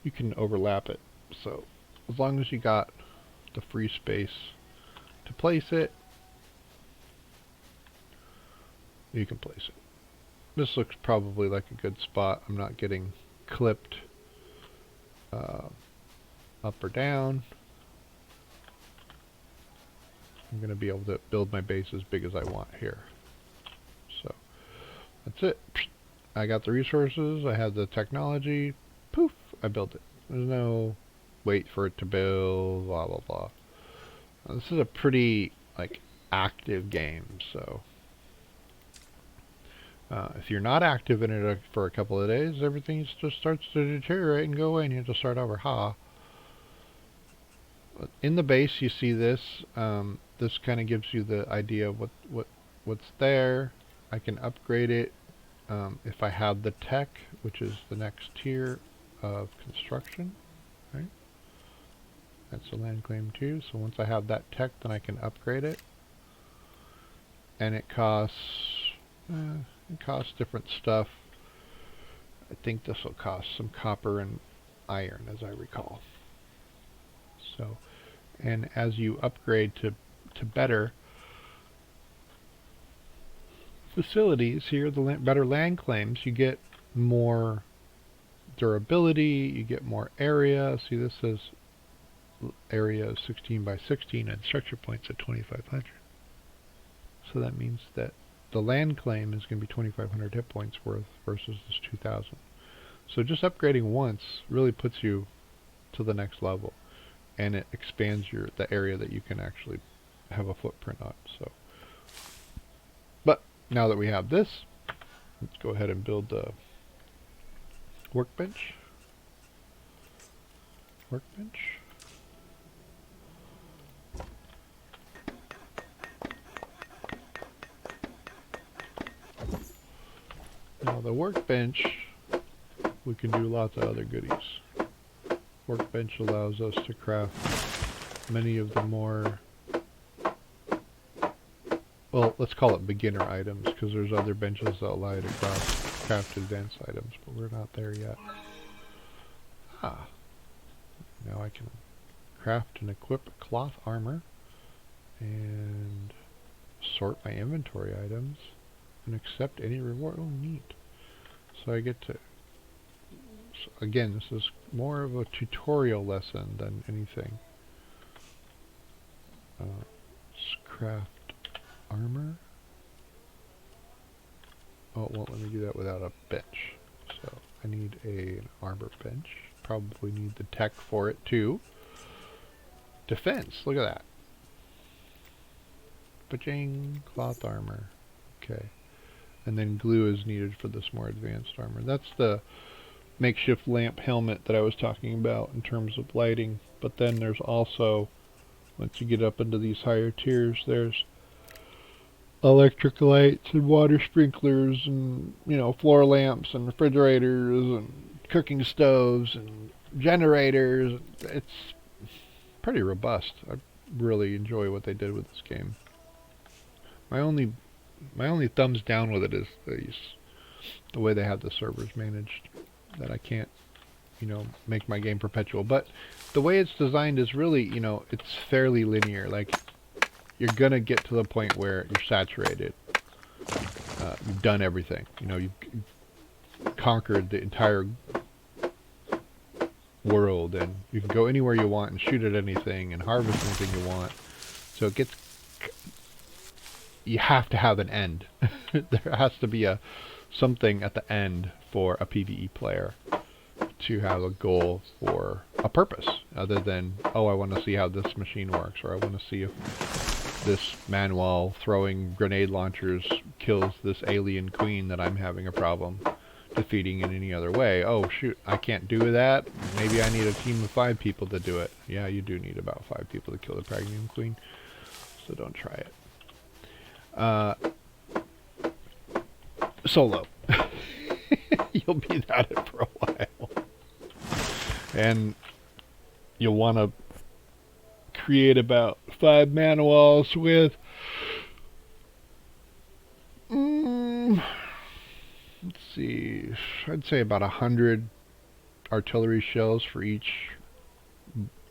You can overlap it. So as long as you got the free space to place it, you can place it. This looks probably like a good spot. I'm not getting clipped up or down. I'm going to be able to build my base as big as I want here. So that's it. I got the resources, I have the technology, poof, I built it. There's no wait for it to build, blah blah blah. Now, this is a pretty active game, so if you're not active in it for a couple of days, everything just starts to deteriorate and go away, and you have to start over. In the base, you see this. This kind of gives you the idea of what's there. I can upgrade it if I have the tech, which is the next tier of construction. Right? That's a land claim too. So once I have that tech, then I can upgrade it, and it costs different stuff. I think this will cost some copper and iron, as I recall. So, and as you upgrade to better facilities here, the better land claims, you get more durability, you get more area. See, this says area of 16 by 16 and structure points at 2,500. So that means that the land claim is going to be 2,500 hit points worth versus this 2,000. So just upgrading once really puts you to the next level, and it expands the area that you can actually have a footprint on. So, but now that we have this, let's go ahead and build the workbench. Now the workbench, we can do lots of other goodies. Workbench allows us to craft many of the more, well, let's call it beginner items, because there's other benches that allow you to craft advanced items, but we're not there yet. Now I can craft and equip cloth armor and sort my inventory items and accept any reward. Oh, neat. So I get to, so again, this is more of a tutorial lesson than anything. Let's craft armor. Oh, it won't let me do that without a bench. So I need an armor bench. Probably need the tech for it too. Defense, look at that. Ba-ching, cloth armor. Okay. And then glue is needed for this more advanced armor. That's the makeshift lamp helmet that I was talking about in terms of lighting. But then there's also, once you get up into these higher tiers, there's electric lights and water sprinklers and, floor lamps and refrigerators and cooking stoves and generators. It's pretty robust. I really enjoy what they did with this game. My only thumbs down with it is the way they have the servers managed, that I can't, make my game perpetual. But the way it's designed is really, it's fairly linear. Like, you're gonna get to the point where you're saturated. You've done everything. You've conquered the entire world, and you can go anywhere you want and shoot at anything and harvest anything you want. So it gets you have to have an end. There has to be something at the end for a PvE player to have a goal or a purpose other than, oh, I want to see how this machine works, or I want to see if this manual throwing grenade launchers kills this alien queen that I'm having a problem defeating in any other way. Oh shoot, I can't do that. Maybe I need a team of 5 people to do it. Yeah, you do need about 5 people to kill the Pragnum Queen, so don't try it. Solo. You'll be at it for a while. And you'll want to create about 5 mana walls with let's see, I'd say about 100 artillery shells for each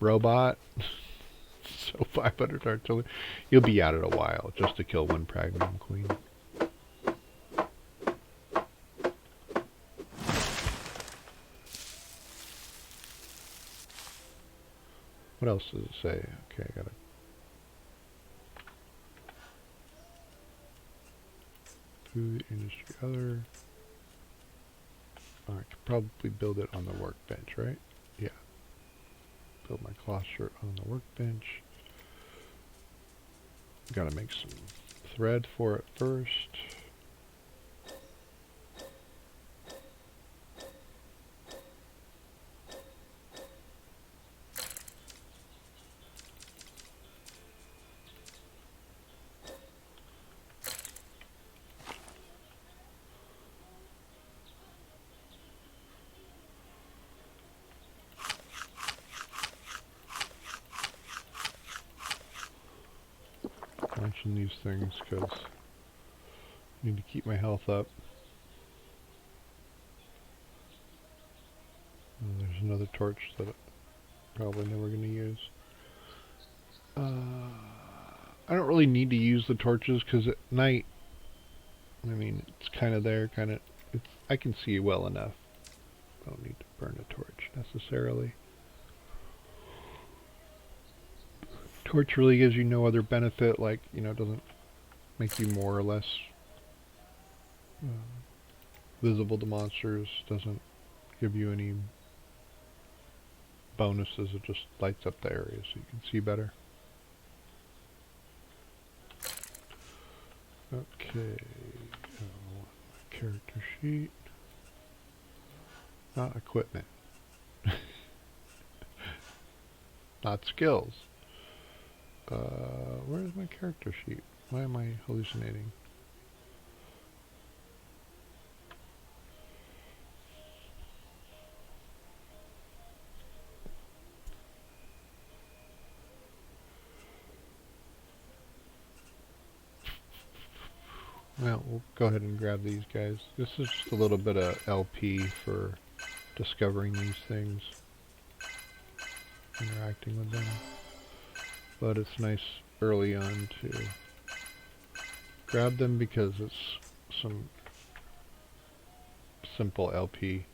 robot. So 500 artillery. You'll be at it a while just to kill one Pragnum Queen. What else does it say? Okay, I gotta... Food, industry, other... I could probably build it on the workbench, right? Yeah. Build my cloth shirt on the workbench. Gotta make some thread for it first. Mention these things because I need to keep my health up. And there's another torch that I'm probably never going to use. I don't really need to use the torches because at night, I mean, it's kind of there, I can see well enough. I don't need to burn a torch necessarily. Torch really gives you no other benefit, like, you know, it doesn't make you more or less visible to monsters, doesn't give you any bonuses, it just lights up the area so you can see better. Okay, I want my character sheet, not equipment, not skills. Where's my character sheet? Why am I hallucinating? Well, we'll go ahead and grab these guys. This is just a little bit of LP for discovering these things, interacting with them. But it's nice early on to grab them because it's some simple LP.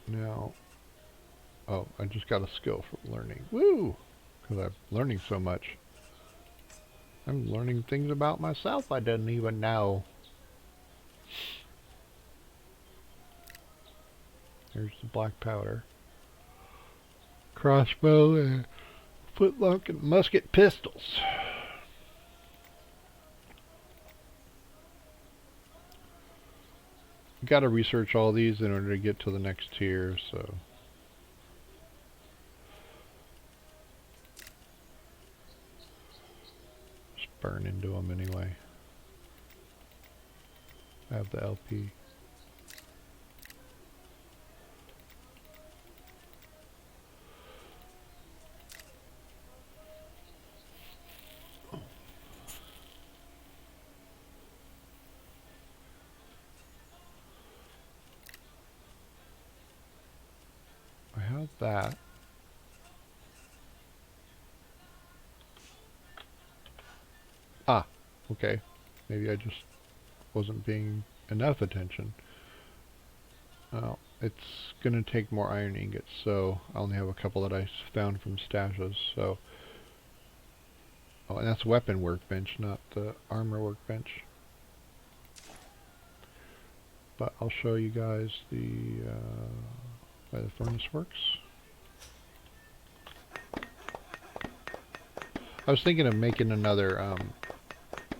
Now, oh, I just got a skill from learning. Woo! Because I'm learning so much. I'm learning things about myself I didn't even know. There's the black powder. Crossbow and flintlock and musket pistols. You gotta research all these in order to get to the next tier, so just burn into them anyway. I have the LP. That. Ah, okay. Maybe I just wasn't paying enough attention. Well, it's gonna take more iron ingots, so I only have a couple that I found from stashes, so Oh, and that's weapon workbench, not the armor workbench. But I'll show you guys the way the furnace works. I was thinking of making another,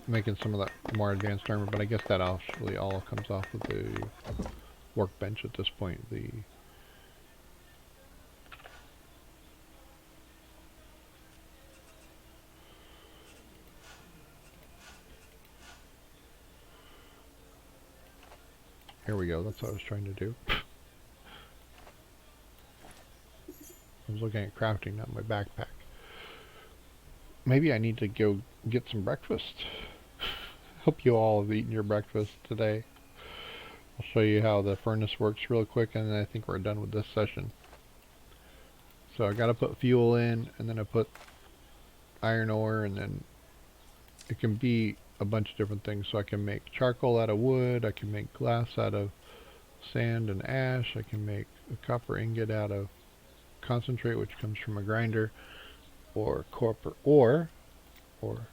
making some of that more advanced armor, but I guess that actually all comes off of the workbench at this point. Here we go, that's what I was trying to do. I was looking at crafting, not my backpack. Maybe I need to go get some breakfast. Hope you all have eaten your breakfast today. I'll show you how the furnace works real quick, and then I think we're done with this session. So I gotta put fuel in, and then I put iron ore, and then it can be a bunch of different things. So I can make charcoal out of wood, I can make glass out of sand and ash, I can make a copper ingot out of concentrate, which comes from a grinder, or copper ore, or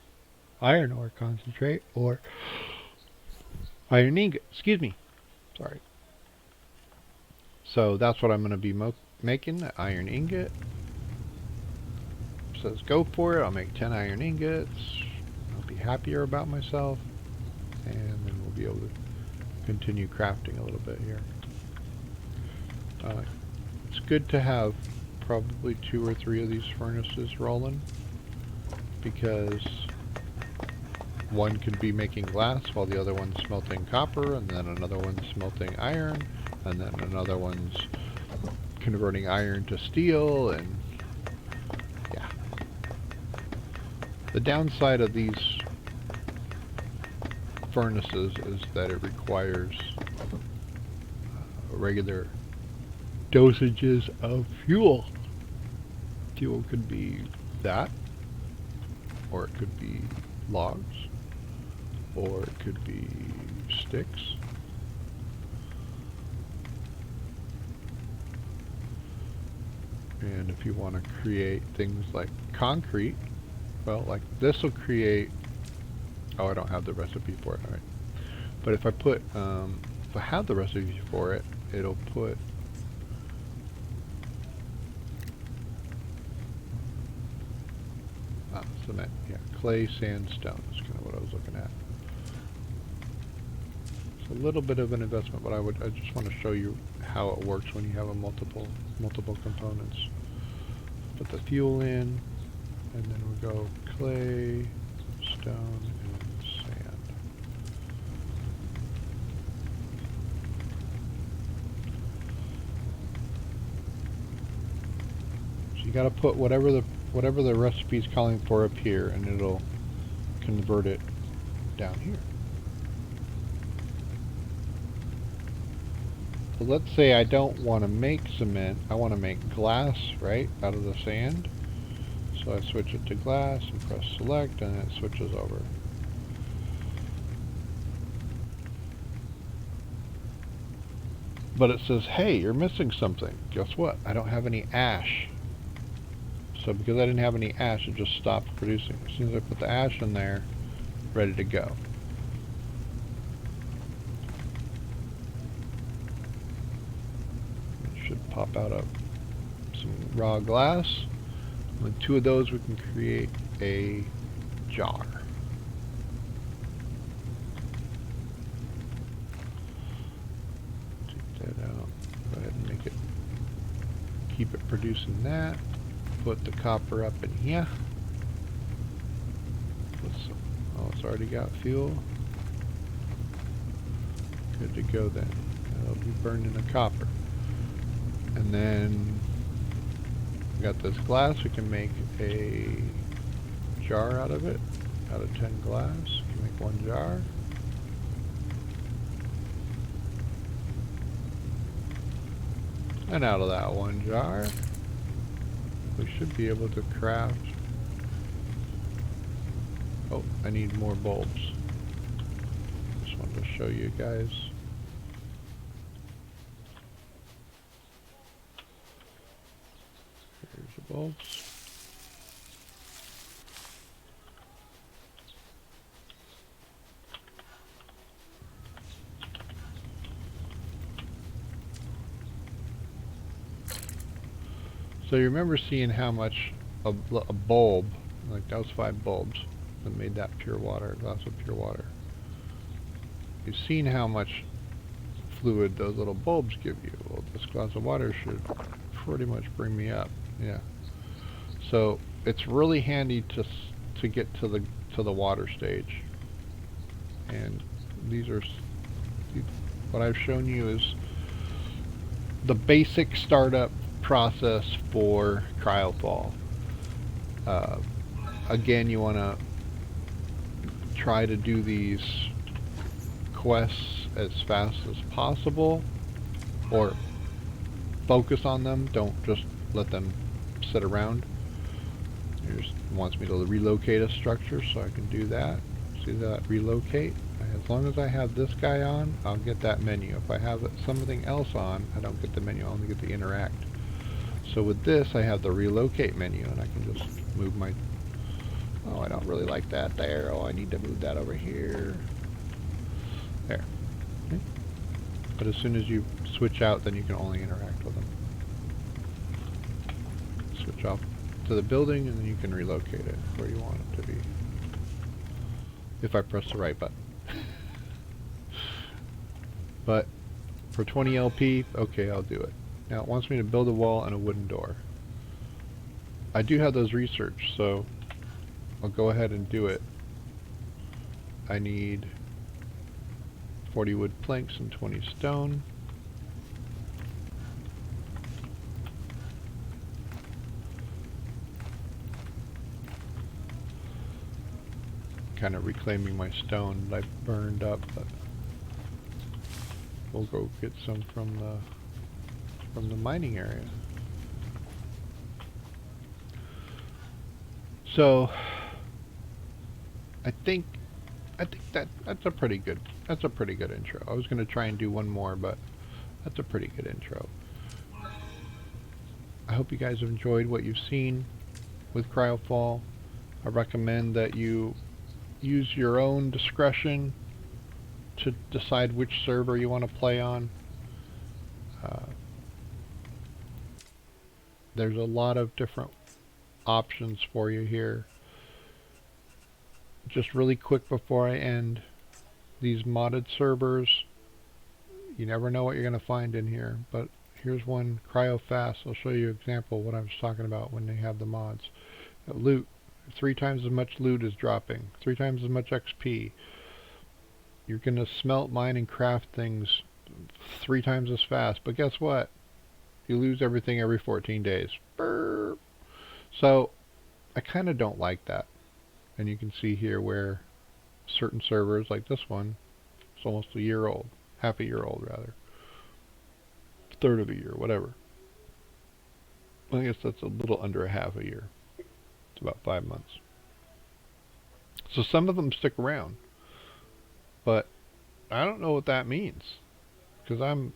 iron ore concentrate, or iron ingot, excuse me, sorry. So that's what I'm going to be making, the iron ingot. It says go for it, I'll make 10 iron ingots, I'll be happier about myself, and then we'll be able to continue crafting a little bit here. It's good to have probably 2 or 3 of these furnaces rolling, because one could be making glass while the other one's smelting copper, and then another one's smelting iron, and then another one's converting iron to steel, and yeah. The downside of these furnaces is that it requires regular dosages of fuel. Fuel could be that, or it could be logs, or it could be sticks. And if you want to create things like concrete, well, like this will create, oh, I don't have the recipe for it, alright. But if I put, if I have the recipe for it, it'll put cement, yeah, clay, sandstone is kind of what I was looking at. It's a little bit of an investment, but I just want to show you how it works when you have a multiple components. Put the fuel in, and then we go clay, stone, and sand. So you got to put whatever the recipe's calling for up here, and it'll convert it down here. But let's say I don't want to make cement, I want to make glass, right, out of the sand. So I switch it to glass and press select, and it switches over. But it says, hey, you're missing something. Guess what? I don't have any ash. So because I didn't have any ash, it just stopped producing. As soon as I put the ash in there, ready to go. It should pop out of some raw glass. With 2 of those, we can create a jar. Take that out. Go ahead and make it. Keep it producing that. Put the copper up in here. Put some, oh, it's already got fuel. Good to go then. It'll be burning the copper. And then we got this glass. We can make a jar out of it. Out of 10 glass, we can make 1 jar. And out of that 1 jar, we should be able to craft. Oh, I need more bulbs. Just wanted to show you guys. Here's the bulbs. So you remember seeing how much a bulb, like that was 5 bulbs that made that pure water, a glass of pure water. You've seen how much fluid those little bulbs give you. Well, this glass of water should pretty much bring me up. Yeah. So it's really handy to get to the water stage. And these are what I've shown you is the basic startup process for CryoFall. Again, you want to try to do these quests as fast as possible, or focus on them. Don't just let them sit around. It just wants me to relocate a structure, so I can do that. See that? Relocate. As long as I have this guy on, I'll get that menu. If I have something else on, I don't get the menu. I only get the interact. So with this, I have the relocate menu, and I can just move my... Oh, I don't really like that there. Oh, I need to move that over here. There. Okay. But as soon as you switch out, then you can only interact with them. Switch off to the building, and then you can relocate it where you want it to be. If I press the right button. But for 20 LP, okay, I'll do it. Now it wants me to build a wall and a wooden door. I do have those research, so I'll go ahead and do it. I need 40 wood planks and 20 stone. Kind of reclaiming my stone that I burned up, but we'll go get some from the mining area. So I think that's a pretty good intro. I was going to try and do one more, but that's a pretty good intro. I hope you guys have enjoyed what you've seen with CryoFall. I recommend that you use your own discretion to decide which server you want to play on. There's a lot of different options for you here. Just really quick before I end, these modded servers, you never know what you're going to find in here, but here's one, CryoFast. I'll show you an example of what I was talking about when they have the mods. Loot, 3 times as much loot is dropping, 3 times as much XP. You're going to smelt, mine, and craft things 3 times as fast, but guess what? You lose everything every 14 days. Burp. So I kind of don't like that. And you can see here where certain servers, like this one, it's almost a year old. Half a year old, rather. Third of a year, whatever. I guess that's a little under a half a year. It's about 5 months. So some of them stick around. But I don't know what that means, because I'm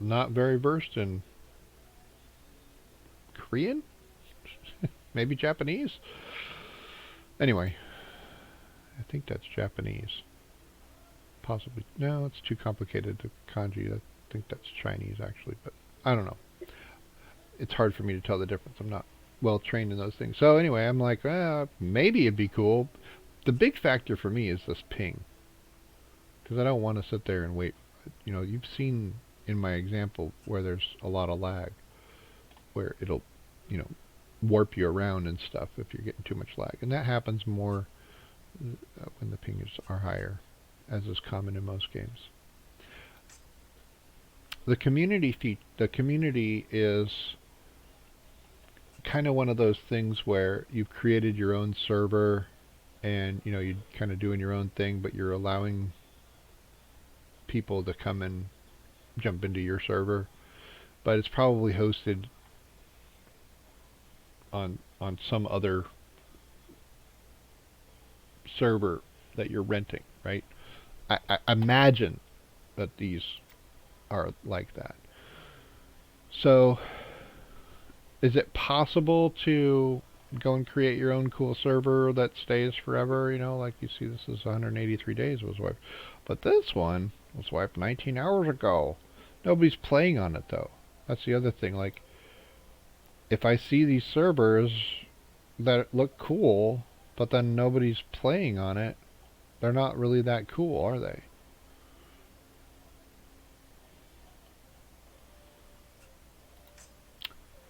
not very versed in Korean? Maybe Japanese? Anyway, I think that's Japanese. Possibly. No, it's too complicated to kanji. I think that's Chinese, actually, but I don't know. It's hard for me to tell the difference. I'm not well trained in those things. So anyway, I'm like, maybe it'd be cool. The big factor for me is this ping, because I don't want to sit there and wait. You know, you've seen in my example where there's a lot of lag, where it'll, you know, warp you around and stuff if you're getting too much lag. And that happens more when the pings are higher, as is common in most games. The community is kind of one of those things where you've created your own server, and you know, you're kind of doing your own thing, but you're allowing people to come and jump into your server. But it's probably hosted on some other server that you're renting, right? I imagine that these are like that. So is it possible to go and create your own cool server that stays forever? You know, like you see, this is 183 days was wiped, but this one was wiped 19 hours ago. Nobody's playing on it though. That's the other thing. Like, if I see these servers that look cool, but then nobody's playing on it, they're not really that cool, are they?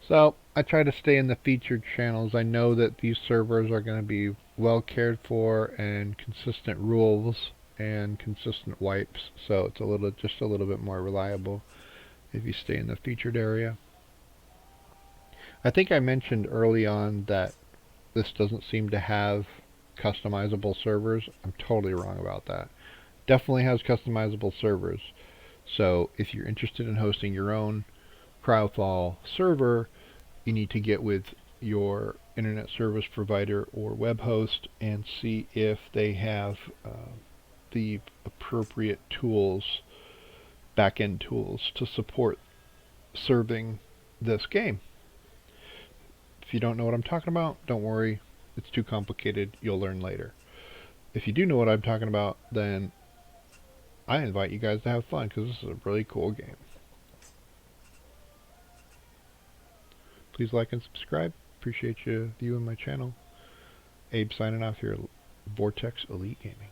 So I try to stay in the featured channels. I know that these servers are going to be well cared for and consistent rules and consistent wipes, so it's just a little bit more reliable if you stay in the featured area. I think I mentioned early on that this doesn't seem to have customizable servers. I'm totally wrong about that. Definitely has customizable servers. So if you're interested in hosting your own CryoFall server, you need to get with your internet service provider or web host and see if they have the appropriate tools, back-end tools, to support serving this game. If you don't know what I'm talking about, don't worry. It's too complicated. You'll learn later. If you do know what I'm talking about, then I invite you guys to have fun, because this is a really cool game. Please like and subscribe. Appreciate you viewing my channel. Abe signing off here at Vortex Elite Gaming.